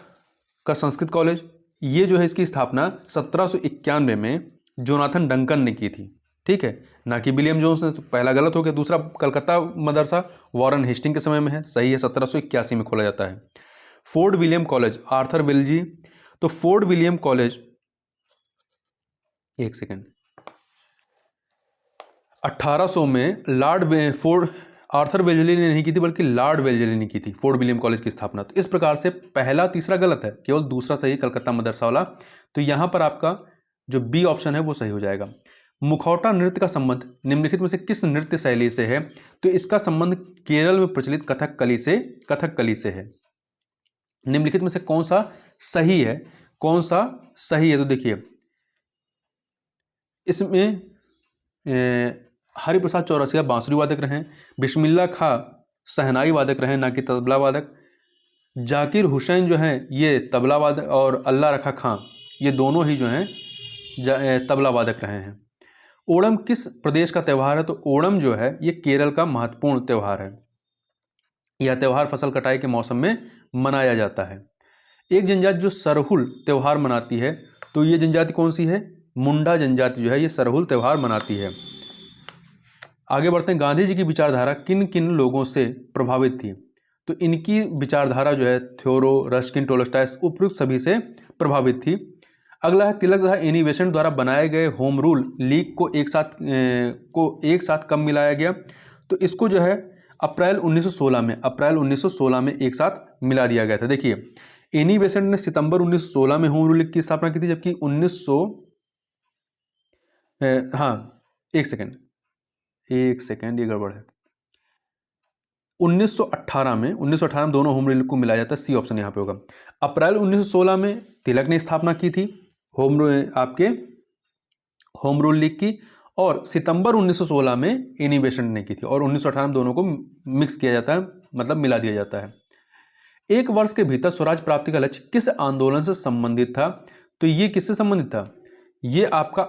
का संस्कृत कॉलेज ये जो है इसकी स्थापना 1791 में जोनाथन डंकन ने की थी। ठीक है, ना कि विलियम जोन्स ने। तो पहला गलत हो गया। दूसरा कलकत्ता मदरसा वॉरेन हेस्टिंग के समय में है, सही है, 1781 में खोला जाता है। Fort William College Arthur Wellesley. तो फोर्ट विलियम कॉलेज, एक सेकेंड, 1800 में फोर्ड आर्थर वेलेज़ली ने नहीं की थी, बल्कि लॉर्ड वेलेज़ली ने की थी फोर्ट विलियम कॉलेज की स्थापना। तो इस प्रकार से पहला तीसरा गलत है, केवल दूसरा सही, कलकत्ता मदरसा वाला। तो यहाँ पर आपका जो बी ऑप्शन है वो सही हो जाएगा। मुखौटा नृत्य का संबंध निम्नलिखित में से किस नृत्य शैली से है? तो इसका संबंध केरल में प्रचलित कथकली से है। निम्नलिखित में से कौन सा सही है? कौन सा सही है? तो देखिए, इसमें हरिप्रसाद चौरसिया बांसुरी वादक रहे, बिस्मिल्ला खां शहनाई वादक रहे, ना कि तबला वादक। जाकिर हुसैन जो हैं ये तबला वादक, और अल्लाह रखा खां ये दोनों ही जो हैं तबला वादक रहे हैं। ओणम किस प्रदेश का त्यौहार है? तो ओणम जो है ये केरल का महत्वपूर्ण त्यौहार है। यह त्यौहार फसल कटाई के मौसम में मनाया जाता है। एक जनजाति जो सरहुल त्यौहार मनाती है, तो ये जनजाति कौन सी है? मुंडा जनजाति जो है ये सरहुल त्यौहार मनाती है। आगे बढ़ते हैं। गांधी जी की विचारधारा किन किन लोगों से प्रभावित थी? तो इनकी विचारधारा जो है थ्योरो, रस्किन, टोल्स्टॉय उपयुक्त सभी से प्रभावित थी। अगला है तिलक तथा एनी बेसेंट द्वारा बनाए गए होम रूल लीग को एक साथ कब मिलाया गया? तो इसको जो है अप्रैल 1916 में एक साथ मिला दिया गया था। देखिए, एनी बेसेंट ने सितंबर 1916 में होम रूल लीग की स्थापना की थी, जबकि एक सेकेंड ये गड़बड़ है। 1918 में दोनों होम रूल लीग को मिलाया जाता है। सी ऑप्शन यहाँ पे होगा। अप्रैल 1916 में तिलक ने स्थापना की थी होम रूल लीग की, और सितंबर 1916 में एनी बेसेंट ने की थी, और 1918 में दोनों को मिक्स किया जाता है, मतलब मिला दिया जाता है। एक वर्ष के भीतर स्वराज प्राप्ति का लक्ष्य किस आंदोलन से संबंधित था? तो ये किससे संबंधित था? ये आपका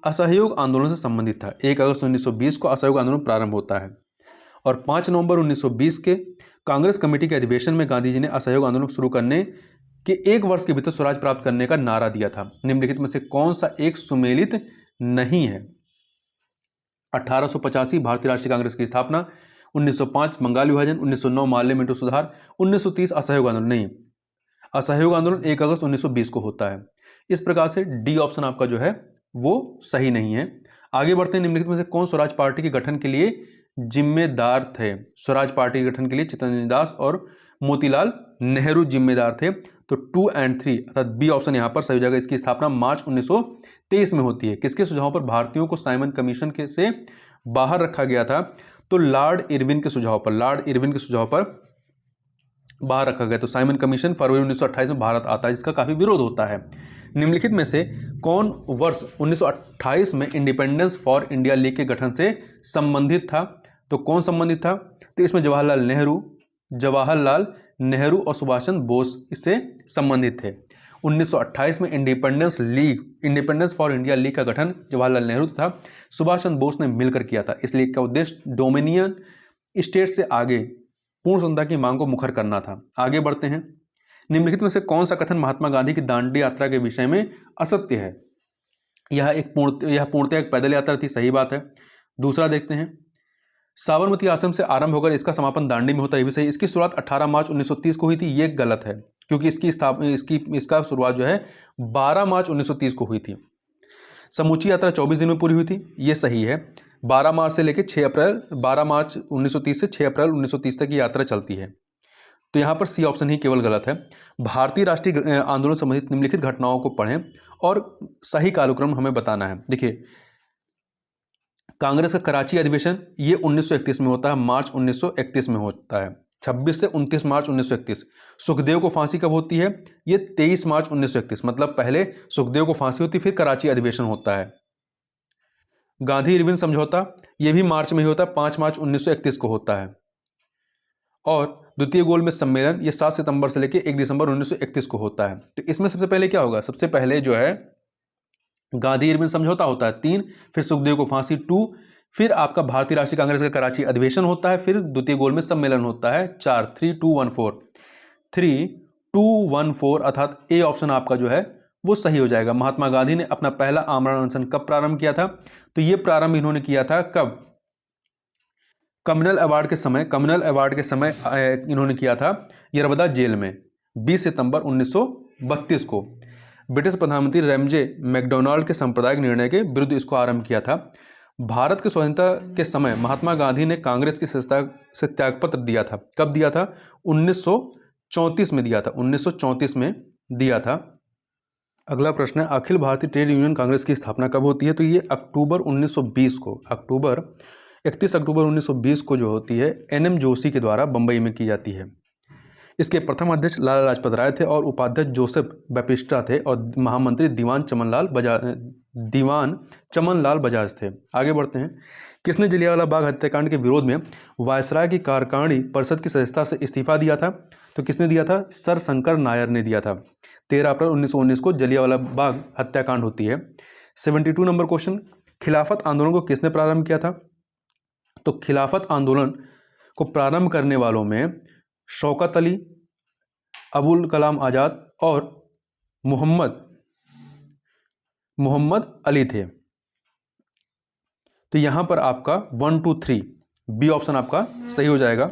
असहयोग आंदोलन से संबंधित था। 1 अगस्त 1920 को असहयोग आंदोलन प्रारंभ होता है, और 5 नवंबर 1920 के कांग्रेस कमेटी के अधिवेशन में गांधी जी ने असहयोग आंदोलन शुरू करने के 1 वर्ष के भीतर स्वराज प्राप्त करने का नारा दिया था। निम्नलिखित में से कौन सा एक सुमेलित नहीं है? 1885 भारतीय राष्ट्रीय कांग्रेस की स्थापना, 1905 बंगाल विभाजन, 1909 माल्य मिंटो सुधार, 1930 असहयोग आंदोलन। नहीं, असहयोग आंदोलन 1 अगस्त 1920 को होता है। इस प्रकार से डी ऑप्शन आपका जो है वो सही नहीं है। आगे बढ़ते हैं। निम्नलिखित में से कौन स्वराज पार्टी के गठन के लिए जिम्मेदार थे? स्वराज पार्टी के गठन के लिए चित्तरंजन दास और मोतीलाल नेहरू जिम्मेदार थे। तो 2 और 3 अर्थात बी ऑप्शन यहां पर सही हो जाएगा। इसकी स्थापना मार्च 1923 में होती है। किसके सुझाव पर भारतीयों को साइमन कमीशन से बाहर रखा गया था? तो लॉर्ड इरविन के सुझाव पर बाहर रखा गया। तो साइमन कमीशन फरवरी 1928 में भारत आता है, जिसका काफी विरोध होता है। निम्नलिखित में से कौन वर्ष 1928 में इंडिपेंडेंस फॉर इंडिया लीग के गठन से संबंधित था? तो कौन संबंधित था? तो इसमें जवाहरलाल नेहरू और सुभाष चंद्र बोस इससे संबंधित थे। 1928 में इंडिपेंडेंस फॉर इंडिया लीग का गठन जवाहरलाल नेहरू तथा सुभाष चंद्र बोस ने मिलकर किया था। इस लीग का उद्देश्य डोमिनियन स्टेट से आगे पूर्ण स्वतंत्रता की मांग को मुखर करना था। आगे बढ़ते हैं। निम्नलिखित में से कौन सा कथन महात्मा गांधी की दांडी यात्रा के विषय में असत्य है? यह पूर्णतः एक पैदल यात्रा थी, सही बात है। दूसरा देखते हैं। साबरमती आश्रम से आरंभ होकर इसका समापन दांडी में होता है, ये भी सही। इसकी शुरुआत 18 मार्च 1930 को हुई थी, ये गलत है, क्योंकि इसका शुरुआत जो है 12 मार्च 1930 को हुई थी। समूची यात्रा 24 दिन में पूरी हुई थी, ये सही है। 12 मार्च 1930 से 6 अप्रैल 1930 तक की यात्रा चलती है। तो यहां पर सी ऑप्शन ही केवल गलत है। भारतीय राष्ट्रीय आंदोलन संबंधित निम्नलिखित घटनाओं को पढ़ें और सही कालक्रम हमें बताना है। देखिए, कांग्रेस का कराची अधिवेशन ये 1931 में होता है, मार्च 1931 में होता है। 26 से 29 मार्च 1931। सुखदेव को फांसी कब होती है? ये 23 मार्च 1931, मतलब पहले सुखदेव को फांसी होती, फिर कराची अधिवेशन होता है। गांधी इरविन समझौता ये भी मार्च में ही होता है, 5 मार्च 1931 को होता है। और द्वितीय गोलमेज सम्मेलन ये 7 सितंबर से लेकर 1 दिसंबर 1931 को होता है। तो इसमें सबसे पहले क्या होगा? सबसे पहले जो है गांधी इरविन समझौता होता है 3, फिर सुखदेव को फांसी 2, फिर आपका भारतीय राष्ट्रीय कांग्रेस का कराची अधिवेशन होता है, फिर द्वितीय गोलमेज सम्मेलन होता है 4, 3-2-1-4 अर्थात ए ऑप्शन आपका जो है वो सही हो जाएगा। महात्मा गांधी ने अपना पहला आमरण अनशन कब प्रारंभ किया था? तो ये प्रारंभ इन्होंने किया था कब? कम्युनल अवार्ड के समय इन्होंने किया था यरवदा जेल में 20 सितंबर 1932 को। ब्रिटिश प्रधानमंत्री रैमजे मैकडोनाल्ड के सांप्रदायिक निर्णय के विरुद्ध इसको आरंभ किया था। भारत के स्वतंत्रता के समय महात्मा गांधी ने कांग्रेस की सदस्यता से त्यागपत्र दिया था। कब दिया था? 1934 में दिया था। 1934 में दिया था। अगला प्रश्न है, अखिल भारतीय ट्रेड यूनियन कांग्रेस की स्थापना कब होती है? तो ये अक्टूबर 1920 को, 31 अक्टूबर 1920 को जो होती है NM जोशी के द्वारा बंबई में की जाती है। इसके प्रथम अध्यक्ष लाला लाजपत राय थे और उपाध्यक्ष जोसेफ बैप्टिस्टा थे और महामंत्री दीवान चमनलाल बजाज थे। आगे बढ़ते हैं। किसने जलियांवाला बाग हत्याकांड के विरोध में वायसराय की कार्यकारिणी परिषद की सदस्यता से इस्तीफा दिया था? तो किसने दिया था? सर शंकर नायर ने दिया था। 13 अप्रैल 1919 को जलियांवाला बाग हत्याकांड होती है। 72 नंबर क्वेश्चन, खिलाफत आंदोलन को किसने प्रारंभ किया था? तो खिलाफत आंदोलन को प्रारंभ करने वालों में शौकत अली, अबुल कलाम आज़ाद और मोहम्मद अली थे। तो यहां पर आपका 1 2 3 बी ऑप्शन आपका सही हो जाएगा।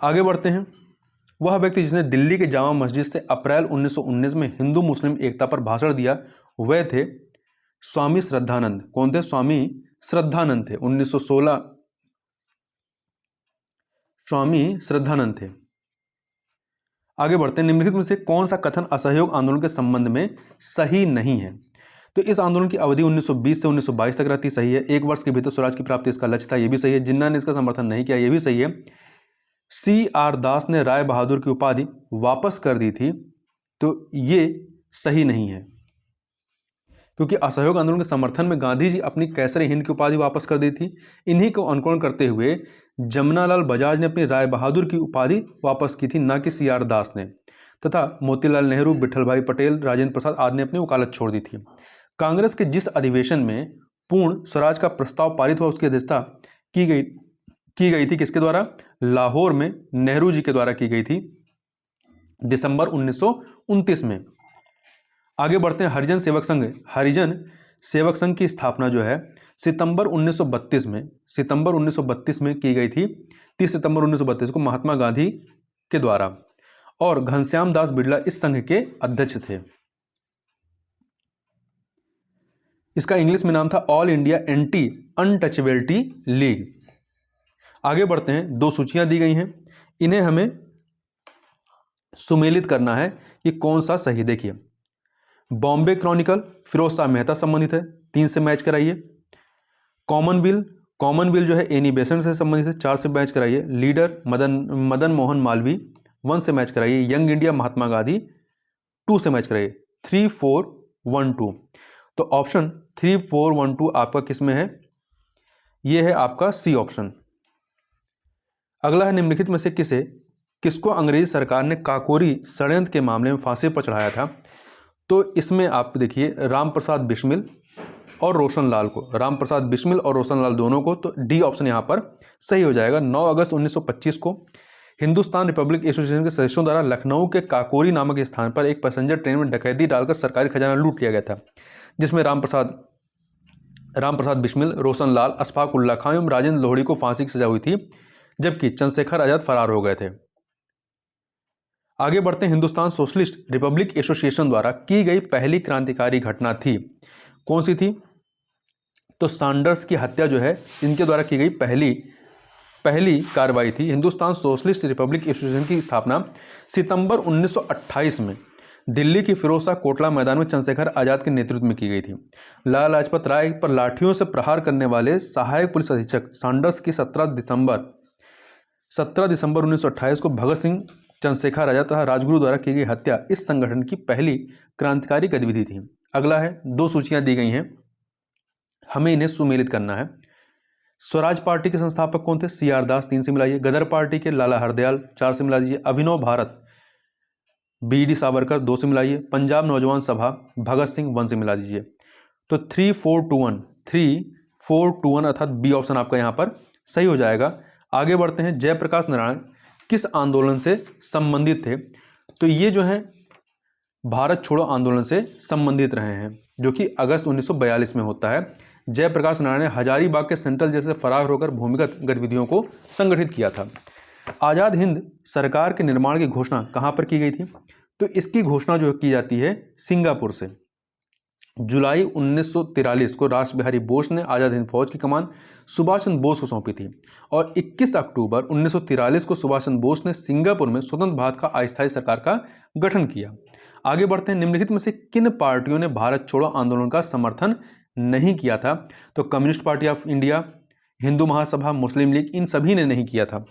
आगे बढ़ते हैं। वह व्यक्ति जिसने दिल्ली के जामा मस्जिद से अप्रैल 1919 में हिंदू मुस्लिम एकता पर भाषण दिया वह थे स्वामी श्रद्धानंद। कौन थे? स्वामी श्रद्धानंद थे। 1916 स्वामी श्रद्धानंद थे। आगे बढ़ते हैं। निम्नलिखित में से कौन सा कथन असहयोग आंदोलन के संबंध में सही नहीं है? तो इस आंदोलन की अवधि 1920 से 1922 तक रहती, सही है। 1 वर्ष के भीतर स्वराज की प्राप्ति इसका लक्ष्य था, यह भी सही है। जिन्ना ने इसका समर्थन नहीं किया, यह भी सही है। CR दास ने राय बहादुर की उपाधि वापस कर दी थी, तो ये सही नहीं है, क्योंकि असहयोग आंदोलन के समर्थन में गांधी जी अपनी कैसरे हिंद की उपाधि वापस कर दी थी। इन्हीं को अनुकरण करते हुए जमनालाल बजाज ने अपनी राय बहादुर की उपाधि वापस की थी, ना कि CR दास ने। तथा मोतीलाल नेहरू, विठल भाई पटेल, राजेंद्र प्रसाद आदि ने अपनी वकालत छोड़ दी थी। कांग्रेस के जिस अधिवेशन में पूर्ण स्वराज का प्रस्ताव पारित हुआ उसकी अध्यक्षता की गई थी किसके द्वारा? लाहौर में नेहरू जी के द्वारा की गई थी, दिसंबर 1929 में। आगे बढ़ते हैं। हरिजन सेवक संघ की स्थापना जो है सितंबर 1932 में की गई थी। 30 सितंबर 1932 को महात्मा गांधी के द्वारा, और घनश्याम दास बिड़ला इस संघ के अध्यक्ष थे। इसका इंग्लिश में नाम था All India anti untouchability league. आगे बढ़ते हैं। 2 सूचियां दी गई हैं, इन्हें हमें सुमेलित करना है कि कौन सा सही। देखिए, बॉम्बे क्रॉनिकल फिरोज शाह मेहता संबंधित है, 3 से मैच कराइए। कॉमनवेल जो है एनी बेसेंट से संबंधित है, 4 से मैच कराइए। लीडर मदन मोहन मालवीय 1 से मैच कराइए। यंग इंडिया महात्मा गांधी 2 से मैच कराइए। 3 4 1 2, तो ऑप्शन 3 4 1 2 आपका किस में है? यह है आपका सी ऑप्शन। अगला है, निम्नलिखित में से किसको अंग्रेजी सरकार ने काकोरी षड्यंत्र के मामले में फांसी पर चढ़ाया था? तो इसमें आप देखिए राम प्रसाद बिस्मिल और रोशनलाल को, राम प्रसाद बिस्मिल और रोशनलाल दोनों को, तो डी ऑप्शन यहां पर सही हो जाएगा। 9 अगस्त 1925 को हिंदुस्तान रिपब्लिक एसोसिएशन के सदस्यों द्वारा लखनऊ के काकोरी नामक स्थान पर एक पैसेंजर ट्रेन में डकैती डालकर सरकारी खजाना लूट लिया गया था, जिसमें राम प्रसाद बिस्मिल, रोशनलाल, अशफाक उल्ला खां एवं राजेंद्र लोहड़ी को फांसी की सजा हुई थी, जबकि चंद्रशेखर आजाद फरार हो गए थे। आगे बढ़ते हैं। हिंदुस्तान सोशलिस्ट रिपब्लिक एसोसिएशन द्वारा की गई पहली क्रांतिकारी घटना थी, कौन सी थी? तो सैंडर्स की हत्या जो है इनके द्वारा की गई पहली कार्रवाई थी। हिंदुस्तान सोशलिस्ट रिपब्लिक एसोसिएशन की स्थापना सितंबर 1928 में दिल्ली की फिरोज शाह कोटला मैदान में चंद्रशेखर आजाद के नेतृत्व में की गई थी। लाला लाजपत राय पर लाठियों से प्रहार करने वाले सहायक पुलिस अधीक्षक सैंडर्स की 17 दिसंबर 1928 को भगत सिंह, चंद्रशेखर आजाद तथा राजगुरु द्वारा की गई हत्या इस संगठन की पहली क्रांतिकारी गतिविधि थी। अगला है, 2 सूचियां दी गई हैं, हमें इन्हें सुमेलित करना है। स्वराज पार्टी के संस्थापक कौन थे? CR दास, 3 से मिलाइए। गदर पार्टी के लाला हरदयाल, 4 से मिला दीजिए। अभिनव भारत BD सावरकर, 2 से मिलाइए। पंजाब नौजवान सभा भगत सिंह, 1 से मिला दीजिए। तो 3 4 2 1 अर्थात बी ऑप्शन आपका यहां पर सही हो जाएगा। आगे बढ़ते हैं। जयप्रकाश नारायण किस आंदोलन से संबंधित थे? तो ये जो है भारत छोड़ो आंदोलन से संबंधित रहे हैं, जो कि अगस्त 1942 में होता है। जयप्रकाश नारायण ने हजारीबाग के सेंट्रल जेल से फरार होकर भूमिगत गतिविधियों को संगठित किया था। आज़ाद हिंद सरकार के निर्माण की घोषणा कहां पर की गई थी? तो इसकी घोषणा जो की जाती है सिंगापुर से। जुलाई 1943 को रास बिहारी बोस ने आज़ाद हिंद फौज की कमान सुभाष चंद्र बोस को सौंपी थी और 21 अक्टूबर 1943 को सुभाष चंद्र बोस ने सिंगापुर में स्वतंत्र भारत का अस्थायी सरकार का गठन किया। आगे बढ़ते हैं, निम्नलिखित में से किन पार्टियों ने भारत छोड़ो आंदोलन का समर्थन नहीं किया था? तो Communist Party of India, Hindu Mahasabha, Muslim League, इन सभी ने नहीं किया था।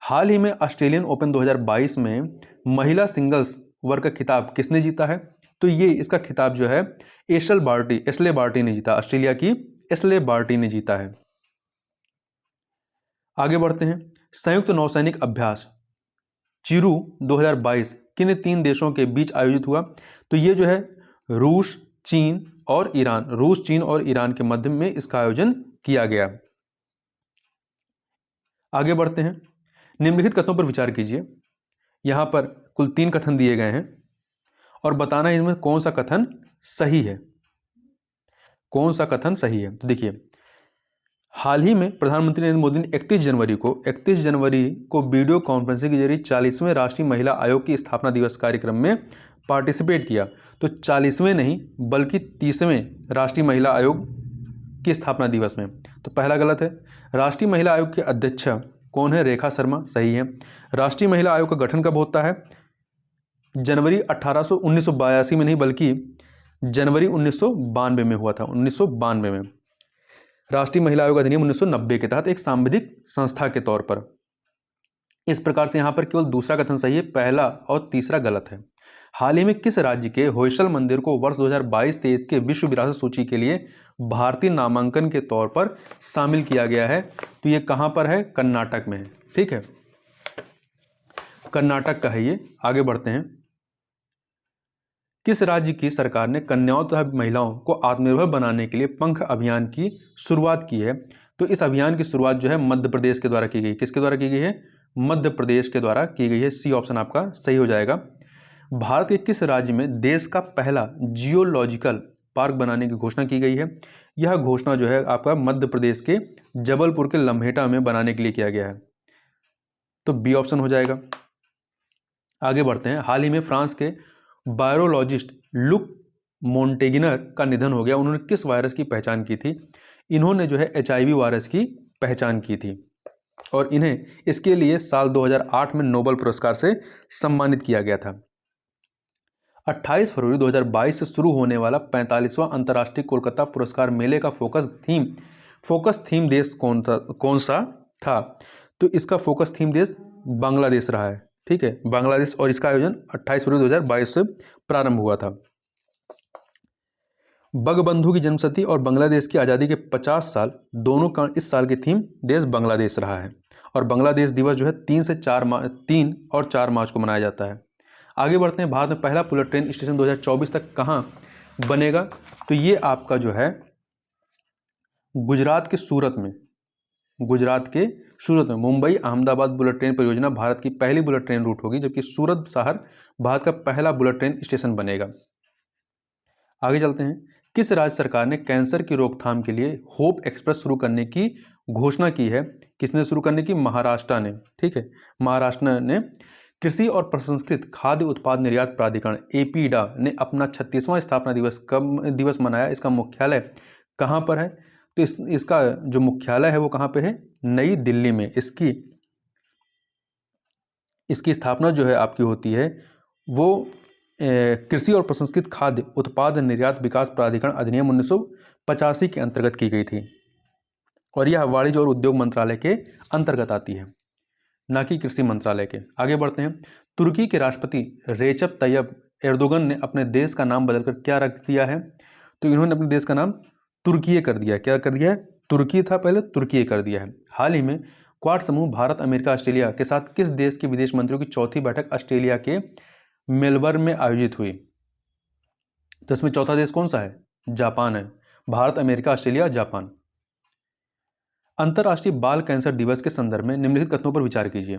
हाल ही में ऑस्ट्रेलियन ओपन 2022 में महिला सिंगल्स वर्ग का खिताब किसने जीता है? तो ये इसका खिताब जो है एशले बार्टी ने जीता, ऑस्ट्रेलिया की एशले बार्टी ने जीता है। आगे बढ़ते हैं, संयुक्त नौसैनिक अभ्यास चिरू 2022 किन 3 देशों के बीच आयोजित हुआ? तो ये जो है रूस, चीन और ईरान के मध्य में इसका आयोजन किया गया। आगे बढ़ते हैं, निम्नलिखित कथनों पर विचार कीजिए। यहां पर कुल 3 कथन दिए गए हैं और बताना है इनमें कौन सा कथन सही है, कौन सा कथन सही है। तो देखिए, हाल ही में प्रधानमंत्री नरेंद्र मोदी ने 31 जनवरी को वीडियो कॉन्फ्रेंसिंग के जरिए 40वें राष्ट्रीय महिला आयोग की स्थापना दिवस कार्यक्रम में पार्टिसिपेट किया। तो 40वें नहीं बल्कि 30वें राष्ट्रीय महिला आयोग की स्थापना दिवस में। तो पहला गलत है। राष्ट्रीय महिला आयोग की अध्यक्षा कौन है? रेखा शर्मा, सही है। राष्ट्रीय महिला आयोग का गठन कब होता है? जनवरी 1982 में नहीं बल्कि जनवरी 1992 में हुआ था। 1992 में राष्ट्रीय महिला आयोग अधिनियम 1990 के तहत एक सांविधिक संस्था के तौर पर। इस प्रकार से यहां पर केवल दूसरा कथन सही है, पहला और तीसरा गलत है। हाल ही में किस राज्य के होयसल मंदिर को वर्ष 2022-23 के विश्व विरासत सूची के लिए भारतीय नामांकन के तौर पर शामिल किया गया है? तो ये कहां पर है? कर्नाटक में है। ठीक है, कर्नाटक का है ये। आगे बढ़ते हैं, किस राज्य की सरकार ने कन्याओं तथा महिलाओं को आत्मनिर्भर बनाने के लिए पंख अभियान की शुरुआत की है? तो इस अभियान की शुरुआत जो है मध्य प्रदेश के द्वारा की गई। किसके द्वारा की गई है? मध्य प्रदेश के द्वारा की गई है। सी ऑप्शन आपका सही हो जाएगा। भारत के किस राज्य में देश का पहला जियोलॉजिकल पार्क बनाने की घोषणा की गई है? यह घोषणा जो है आपका मध्य प्रदेश के जबलपुर के लम्हेटा में बनाने के लिए किया गया है। तो बी ऑप्शन हो जाएगा। आगे बढ़ते हैं, हाल ही में फ्रांस के वायरोलॉजिस्ट लुक मोंटेगिनर का निधन हो गया। उन्होंने किस वायरस की पहचान की थी? इन्होंने जो है HIV वायरस की पहचान की थी और इन्हें इसके लिए साल 2008 में नोबेल पुरस्कार से सम्मानित किया गया था। 28 फरवरी 2022 से शुरू होने वाला 45वां अंतर्राष्ट्रीय कोलकाता पुरस्कार मेले का फोकस थीम देश कौन सा था? तो इसका फोकस थीम देश बांग्लादेश रहा है। ठीक है, बांग्लादेश, और इसका आयोजन 28 फरवरी 2022 से प्रारंभ हुआ था। बंगबंधु की जन्मशती और बांग्लादेश की आज़ादी के 50 साल दोनों का इस साल की थीम देश बांग्लादेश रहा है और बांग्लादेश दिवस जो है 3 और 4 मार्च को मनाया जाता है। आगे बढ़ते हैं, भारत में पहला बुलेट ट्रेन स्टेशन 2024 तक कहाँ बनेगा? तो ये आपका जो है गुजरात के सूरत में मुंबई अहमदाबाद बुलेट ट्रेन परियोजना भारत की पहली बुलेट ट्रेन रूट होगी, जबकि सूरत शहर भारत का पहला बुलेट ट्रेन स्टेशन बनेगा। आगे चलते हैं, किस राज्य सरकार ने कैंसर की रोकथाम के लिए होप एक्सप्रेस शुरू करने की घोषणा की है? किसने शुरू करने की? महाराष्ट्र ने। ठीक है, महाराष्ट्र ने। कृषि और प्रसंस्कृत खाद्य उत्पाद निर्यात प्राधिकरण एपीडा ने अपना 36वां स्थापना दिवस मनाया। इसका मुख्यालय कहाँ पर है? तो इसका जो मुख्यालय है वो कहाँ पे है? नई दिल्ली में। इसकी स्थापना जो है आपकी होती है वो कृषि और प्रसंस्कृत खाद्य उत्पाद निर्यात विकास प्राधिकरण अधिनियम 1985 के अंतर्गत की गई थी और यह वाणिज्य और उद्योग मंत्रालय के अंतर्गत आती है, ना कि कृषि मंत्रालय के। आगे बढ़ते हैं, तुर्की के राष्ट्रपति रेचप तैयब एर्दोगन ने अपने देश का नाम बदलकर क्या रख दिया है? तो इन्होंने अपने देश का नाम तुर्की कर दिया। क्या कर दिया है? तुर्की था पहले, तुर्की कर दिया है। हाल ही में क्वाड समूह भारत, अमेरिका, ऑस्ट्रेलिया के साथ किस देश के विदेश मंत्रियों की चौथी बैठक ऑस्ट्रेलिया के मेलबर्न में आयोजित हुई? तो इसमें चौथा देश कौन सा है? जापान है। Bharat, America, Australia, Japan. अंतर्राष्ट्रीय बाल कैंसर दिवस के संदर्भ में निम्नलिखित कथनों पर विचार कीजिए।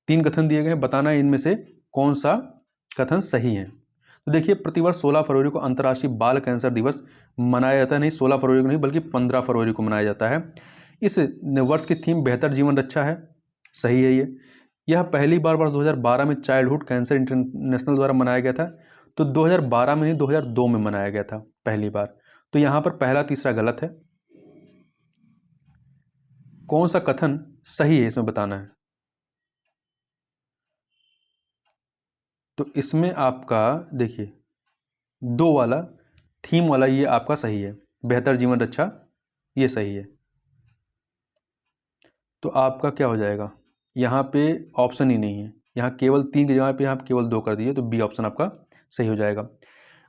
3 कथन दिए गए हैं, बताना है इनमें से कौन सा कथन सही है। तो देखिए, प्रतिवर्ष 16 फरवरी को अंतर्राष्ट्रीय बाल कैंसर दिवस मनाया जाता है। नहीं 16 फरवरी को नहीं बल्कि 15 फरवरी को मनाया जाता है। इस वर्ष की थीम बेहतर जीवन रक्षा है। सही है ये। यह पहली बार वर्ष 2012 में चाइल्डहुड कैंसर इंटरनेशनल द्वारा मनाया गया था। तो 2012 में नहीं, 2002 में मनाया गया था पहली बार। तो यहाँ पर पहला तीसरा गलत है। कौन सा कथन सही है इसमें बताना है। तो इसमें आपका देखिए 2 वाला थीम वाला ये आपका सही है, बेहतर जीवन रक्षा, ये सही है। तो आपका क्या हो जाएगा, यहाँ पे ऑप्शन ही नहीं है, यहाँ केवल 3 की जगह पे यहाँ केवल 2 कर दिए, तो बी ऑप्शन आपका सही हो जाएगा।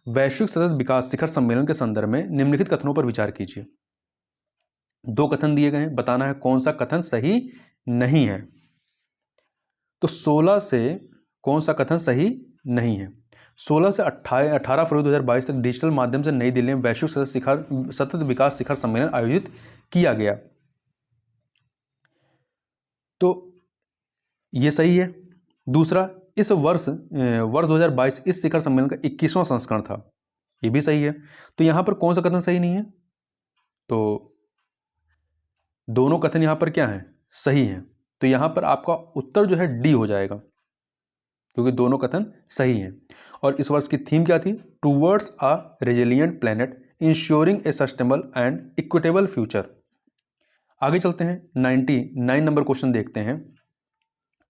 वैश्विक सतत विकास शिखर सम्मेलन के संदर्भ में निम्नलिखित कथनों पर विचार कीजिए। 2 कथन दिए गए हैं, बताना है कौन सा कथन सही नहीं है। तो 16 से कौन सा कथन सही नहीं है। 16 से 18 फरवरी 2022 तक डिजिटल माध्यम से नई दिल्ली में वैश्विक सतत विकास शिखर सम्मेलन आयोजित किया गया। तो ये सही है। दूसरा, इस वर्ष 2022 इस शिखर सम्मेलन का 21वां संस्करण था, ये भी सही है। तो यहां पर कौन सा कथन सही नहीं है। तो दोनों कथन यहां पर क्या है, सही है। तो यहां पर आपका उत्तर जो है डी हो जाएगा, क्योंकि दोनों कथन सही हैं। और इस वर्ष की थीम क्या थी, towards a resilient planet ensuring A sustainable and equitable future. आगे चलते हैं, 99 नंबर क्वेश्चन देखते हैं।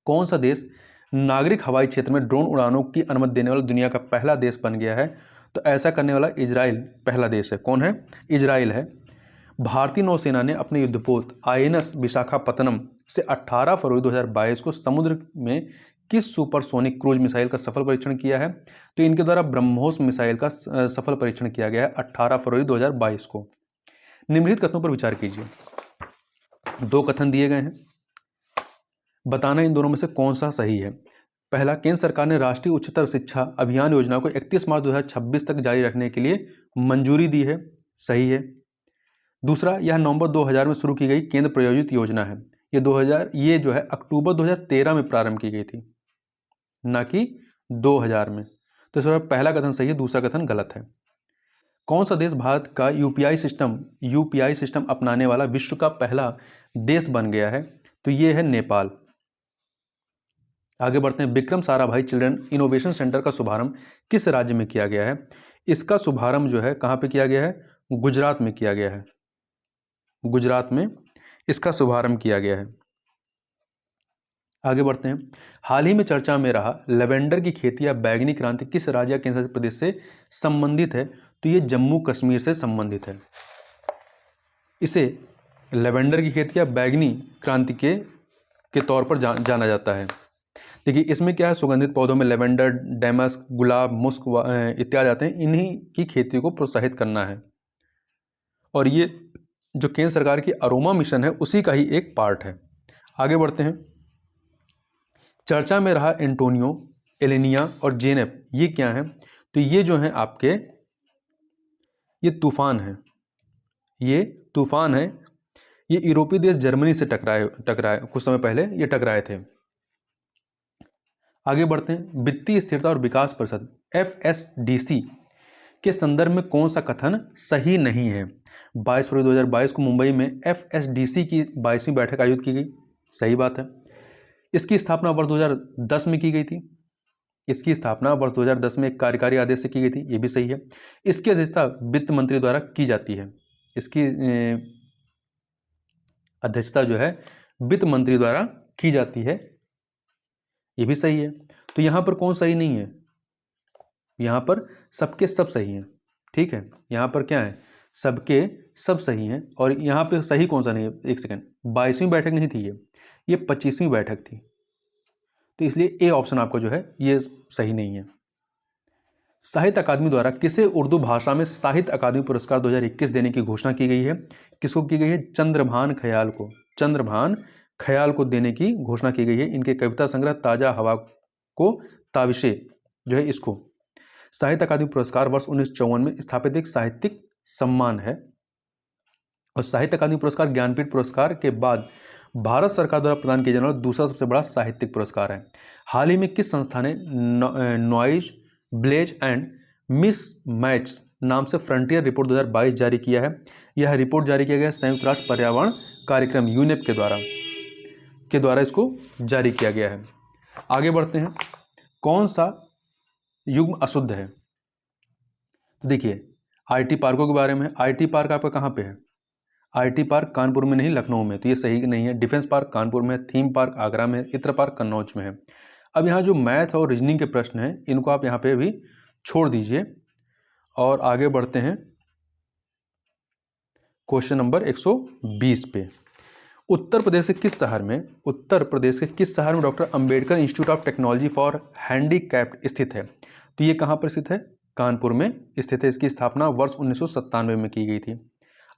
कौन सा देश नागरिक हवाई क्षेत्र में ड्रोन उड़ानों की अनुमति देने वाला दुनिया का पहला देश बन गया है। तो ऐसा करने वाला इजराइल पहला देश है। कौन है, इजराइल है। भारतीय नौसेना ने अपने युद्धपोत INS विशाखापत्तनम से 18 फरवरी 2022 को समुद्र में किस सुपरसोनिक क्रूज मिसाइल का सफल परीक्षण किया है। तो इनके द्वारा ब्रह्मोस मिसाइल का सफल परीक्षण किया गया है 18 फरवरी 2022 को। निम्नलिखित कथनों पर विचार कीजिए। 2 कथन दिए गए हैं, बताना इन दोनों में से कौन सा सही है। पहला, केंद्र सरकार ने राष्ट्रीय उच्चतर शिक्षा अभियान योजना को 31 मार्च 2026 तक जारी रखने के लिए मंजूरी दी है, सही है। दूसरा, यह नवंबर 2000 में शुरू की गई केंद्र प्रायोजित योजना है। ये जो है अक्टूबर 2013 में प्रारंभ की गई थी, ना कि 2000 में। तो इस पहला कथन सही है, दूसरा कथन गलत है। कौन सा देश भारत का यूपीआई सिस्टम अपनाने वाला विश्व का पहला देश बन गया है। तो ये है नेपाल। आगे बढ़ते हैं, Vikram Sarabhai children innovation centre का शुभारंभ किस राज्य में किया गया है। इसका शुभारंभ जो है कहाँ पे किया गया है, गुजरात में किया गया है। गुजरात में इसका शुभारंभ किया गया है। आगे बढ़ते हैं, हाल ही में चर्चा में रहा लेवेंडर की खेती या बैगनी क्रांति किस राज्य या केंद्र शासित प्रदेश से संबंधित है। तो ये जम्मू कश्मीर से संबंधित है। इसे लेवेंडर की खेती या बैगनी क्रांति के तौर पर जाना जाता है। देखिए इसमें क्या है, सुगंधित पौधों में लेवेंडर, डेमस्क, गुलाब, मुस्क इत्यादि आते हैं। इन्हीं की खेती को प्रोत्साहित करना है, और ये जो केंद्र सरकार की अरोमा मिशन है उसी का ही एक पार्ट है। आगे बढ़ते हैं, चर्चा में रहा एंटोनियो, एलेनिया और जेनेप, ये क्या है। तो ये जो है आपके ये तूफान है, ये तूफान है। ये यूरोपीय देश जर्मनी से टकराए कुछ समय पहले ये टकराए थे। आगे बढ़ते हैं, वित्तीय स्थिरता और विकास परिषद FSDC के संदर्भ में कौन सा कथन सही नहीं है। 22 फरवरी 2022 को मुंबई में FSDC की 22वीं बैठक आयोजित की गई, सही बात है। इसकी स्थापना वर्ष 2010 में की गई थी। इसकी स्थापना वर्ष 2010 में एक कार्यकारी आदेश से की गई थी, ये भी सही है। इसकी अध्यक्षता वित्त मंत्री द्वारा की जाती है। इसकी अध्यक्षता जो है वित्त मंत्री द्वारा की जाती है, ये भी सही है। तो यहां पर कौन सही नहीं है, यहां पर सबके सब सही हैं, ठीक है। यहां पर क्या है, सबके सब सही हैं। और यहां पे सही कौन सा नहीं है, एक सेकंड, 22वीं बैठक नहीं थी ये 25वीं बैठक थी। तो इसलिए ए ऑप्शन आपका जो है ये सही नहीं है। साहित्य अकादमी द्वारा किसे उर्दू भाषा में साहित्य अकादमी पुरस्कार 2021 देने की घोषणा की गई है। किसको की गई है, चंद्रभान खयाल को, चंद्रभान खयाल को देने की घोषणा की गई है। इनके कविता संग्रह ताजा हवा को ताबिशे जो है इसको साहित्य अकादमी पुरस्कार वर्ष 1954 में स्थापित एक साहित्यिक सम्मान है। और साहित्य अकादमी पुरस्कार ज्ञानपीठ पुरस्कार के बाद भारत सरकार द्वारा प्रदान किया जाने वाला दूसरा सबसे बड़ा साहित्यिक पुरस्कार है। हाल ही में किस संस्था ने noise, blaze and mismatch नाम से फ्रंटियर रिपोर्ट 2022 जारी किया है। यह रिपोर्ट जारी किया गया संयुक्त राष्ट्र पर्यावरण कार्यक्रम यूनेप के द्वारा इसको जारी किया गया है। आगे बढ़ते हैं, कौन सा युग्म अशुद्ध है? तो देखिए आईटी पार्कों के बारे में, आईटी पार्क आपका कहाँ पे है? आईटी पार्क कानपुर में नहीं, लखनऊ में, तो ये सही नहीं है। डिफेंस पार्क कानपुर में है, थीम पार्क आगरा में है, इत्र पार्क कन्नौज में है। अब यहाँ जो मैथ और रीजनिंग के प्रश्न हैं इनको आप यहाँ पे भी छोड़ दीजिए और आगे बढ़ते हैं क्वेश्चन नंबर 120 पे। उत्तर प्रदेश के किस शहर में doctor Ambedkar institute of technology for handicapped स्थित है? तो ये कहाँ पर स्थित है? कानपुर में स्थित है। इसकी स्थापना वर्ष 1997 में की गई थी।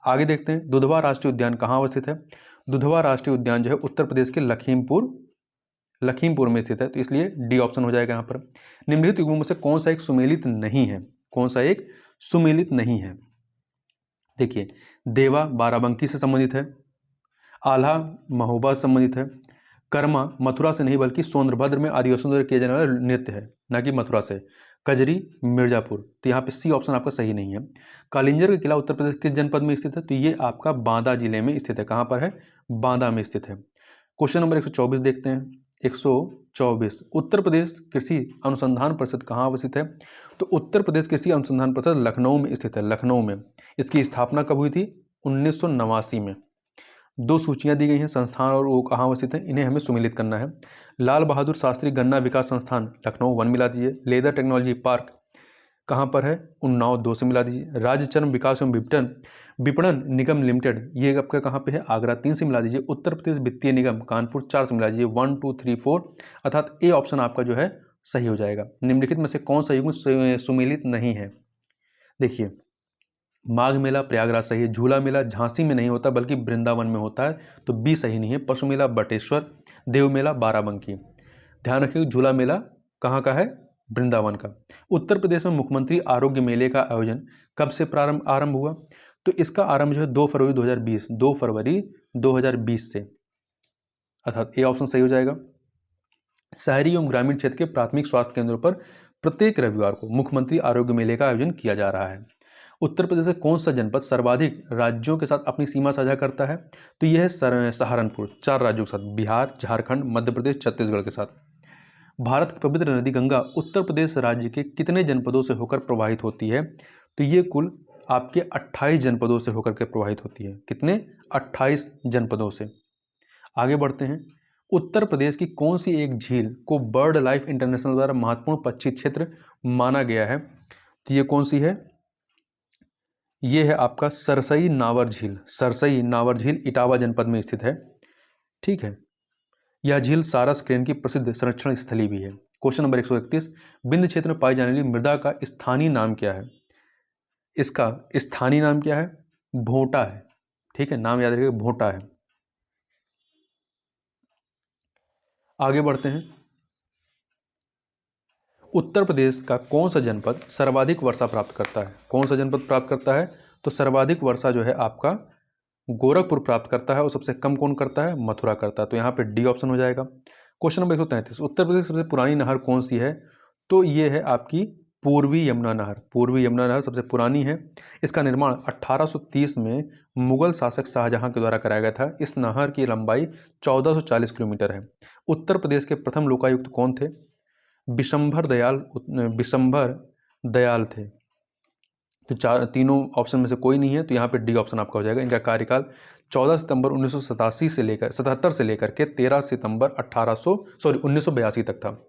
आगे देखते हैं, दुधवा राष्ट्रीय उद्यान कहाँ अवस्थित है? दुधवा राष्ट्रीय उद्यान जो है उत्तर प्रदेश के लखीमपुर में स्थित है, तो इसलिए डी ऑप्शन हो जाएगा यहाँ पर। निम्नलिखित युग्मों में से कौन सा एक सुमेलित नहीं है? कौन सा एक सुमेलित नहीं है? देखिए, देवा बाराबंकी से संबंधित है, आल्हा महोबा से संबंधित है, कर्मा मथुरा से नहीं बल्कि सोनभद्र में आदिवासियों द्वारा किया जाने वाला नृत्य है, ना कि मथुरा से, कजरी मिर्जापुर, तो यहाँ पे सी ऑप्शन आपका सही नहीं है। कालिंजर का किला उत्तर प्रदेश किस जनपद में स्थित है? तो ये आपका बांदा जिले में स्थित है। कहाँ पर है? बांदा में स्थित है। क्वेश्चन नंबर 124 देखते हैं। 124, उत्तर प्रदेश कृषि अनुसंधान परिषद कहाँ अवस्थित है? तो उत्तर प्रदेश कृषि अनुसंधान परिषद लखनऊ में स्थित है, लखनऊ में। इसकी स्थापना कब हुई थी? 1989 में। दो सूचियां दी गई हैं संस्थान और वो कहाँ अवस्थित हैं, इन्हें हमें सुमेलित करना है। लाल बहादुर शास्त्री गन्ना विकास संस्थान लखनऊ 1 मिला दीजिए। लेदर टेक्नोलॉजी पार्क कहाँ पर है? उन्नाव 2 से मिला दीजिए। राज्य चर्म विकास एवं विपणन निगम लिमिटेड ये आपका कहाँ पे है? आगरा 3 से मिला दीजिए। उत्तर प्रदेश वित्तीय निगम कानपुर 4 से मिला दीजिए। 1 2 3 4 अर्थात ए ऑप्शन आपका जो है सही हो जाएगा। निम्नलिखित में से कौन सा युग्म सुमेलित नहीं है? देखिए, माघ मेला प्रयागराज सही है, झूला मेला झांसी में नहीं होता बल्कि वृंदावन में होता है, तो बी सही नहीं है। पशु मेला बटेश्वर, देव मेला बाराबंकी। ध्यान रखिए झूला मेला कहाँ का है? वृंदावन का। उत्तर प्रदेश में मुख्यमंत्री आरोग्य मेले का आयोजन कब से आरंभ हुआ? तो इसका आरंभ जो है 2 फरवरी 2020 से, अर्थात ए ऑप्शन सही हो जाएगा। शहरी एवं ग्रामीण क्षेत्र के प्राथमिक स्वास्थ्य केंद्रों पर प्रत्येक रविवार को मुख्यमंत्री आरोग्य मेले का आयोजन किया जा रहा है। उत्तर प्रदेश का कौन सा जनपद सर्वाधिक राज्यों के साथ अपनी सीमा साझा करता है? तो यह है सहारनपुर, 4 राज्यों के साथ, बिहार, झारखंड, मध्य प्रदेश, छत्तीसगढ़ के साथ। भारत की पवित्र नदी गंगा उत्तर प्रदेश राज्य के कितने जनपदों से होकर प्रवाहित होती है? तो ये कुल आपके 28 जनपदों से होकर के प्रवाहित होती है। कितने? 28 जनपदों से। आगे बढ़ते हैं, उत्तर प्रदेश की कौन सी एक झील को बर्ड लाइफ इंटरनेशनल द्वारा महत्वपूर्ण पक्षी क्षेत्र माना गया है? तो ये कौन सी है? ये है आपका सरसई नावर झील। सरसई नावर झील इटावा जनपद में स्थित है। ठीक है, यह झील सारस क्रेन की प्रसिद्ध संरक्षण स्थली भी है। क्वेश्चन नंबर 131, बिंद क्षेत्र में पाई जाने वाली मृदा का स्थानीय नाम क्या है? इसका स्थानीय नाम क्या है? भोंटा है। ठीक है, नाम याद रखिएगा, भोंटा है। आगे बढ़ते हैं, उत्तर प्रदेश का कौन सा जनपद सर्वाधिक वर्षा प्राप्त करता है? कौन सा जनपद प्राप्त करता है? तो सर्वाधिक वर्षा जो है आपका गोरखपुर प्राप्त करता है और सबसे कम कौन करता है? मथुरा करता है, तो यहाँ पे डी ऑप्शन हो जाएगा। क्वेश्चन नंबर 133, उत्तर प्रदेश की सबसे पुरानी नहर कौन सी है? तो ये है आपकी पूर्वी यमुना नहर। पूर्वी यमुना नहर सबसे पुरानी है। इसका निर्माण 1830 में मुगल शासक शाहजहां के द्वारा कराया गया था। इस नहर की लंबाई 1440 किलोमीटर है। उत्तर प्रदेश के प्रथम लोकायुक्त कौन थे? बिशंभर दयाल थे। तो तीनों ऑप्शन में से कोई नहीं है, तो यहाँ पे डी ऑप्शन आपका हो जाएगा। इनका कार्यकाल 14 सितंबर 1987 से लेकर 77 से लेकर के 13 सितंबर 1982 तक था।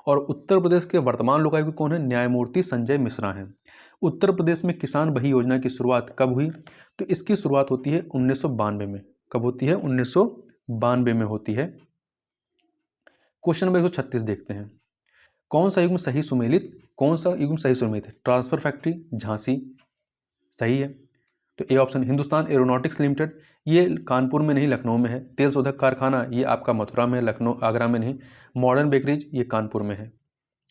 और उत्तर प्रदेश के वर्तमान लोकायुक्त कौन है? न्यायमूर्ति संजय मिश्रा हैं। उत्तर प्रदेश में किसान बही योजना की शुरुआत कब हुई? तो इसकी शुरुआत होती है 1992 में। कब होती है? 1992 में होती है। क्वेश्चन नंबर 136 देखते हैं, कौन सा युग्म सही सुमेलित है? ट्रांसफर फैक्ट्री झांसी सही है, तो A option. Hindustan aeronautics limited ये कानपुर में नहीं लखनऊ में है। तेल शोधक कारखाना ये आपका मथुरा में है, लखनऊ आगरा में नहीं। मॉडर्न बेकरीज ये कानपुर में है।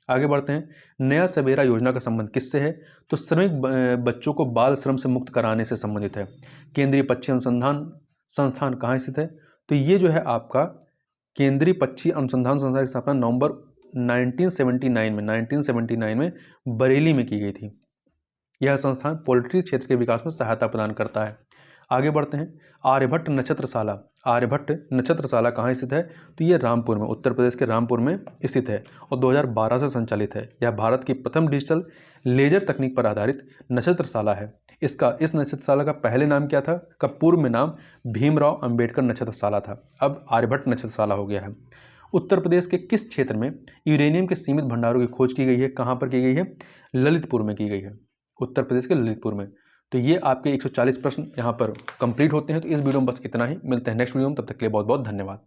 आगे बढ़ते हैं, नया सवेरा योजना का संबंध किससे है? तो श्रमिक बच्चों को बाल श्रम से मुक्त कराने से संबंधित है। केंद्रीय पक्षी अनुसंधान संस्थान कहाँ स्थित है? तो ये जो है आपका केंद्रीय पक्षी अनुसंधान संस्थान की स्थापना नवंबर 1979 में बरेली में की गई थी। यह संस्थान पोल्ट्री क्षेत्र के विकास में सहायता प्रदान करता है। आगे बढ़ते हैं। आर्यभट्ट नक्षत्रशाला, आर्यभट्ट नक्षत्रशाला कहाँ स्थित है? तो ये रामपुर में, उत्तर प्रदेश के रामपुर में स्थित है और 2012 से संचालित है। यह भारत की प्रथम डिजिटल लेजर तकनीक पर आधारित नक्षत्रशाला है। इस नक्षत्रशाला का पहले नाम क्या था? का पूर्व में नाम भीमराव अंबेडकर नक्षत्रशाला था, अब आर्यभट्ट नक्षत्रशाला हो गया है। उत्तर प्रदेश के किस क्षेत्र में यूरेनियम के सीमित भंडारों की खोज की गई है? कहाँ पर की गई है? ललितपुर में की गई है, उत्तर प्रदेश के ललितपुर में। तो ये आपके 140 प्रश्न यहाँ पर कंप्लीट होते हैं। तो इस वीडियो में बस इतना ही, मिलते हैं नेक्स्ट वीडियो में, तब तक के लिए बहुत बहुत धन्यवाद।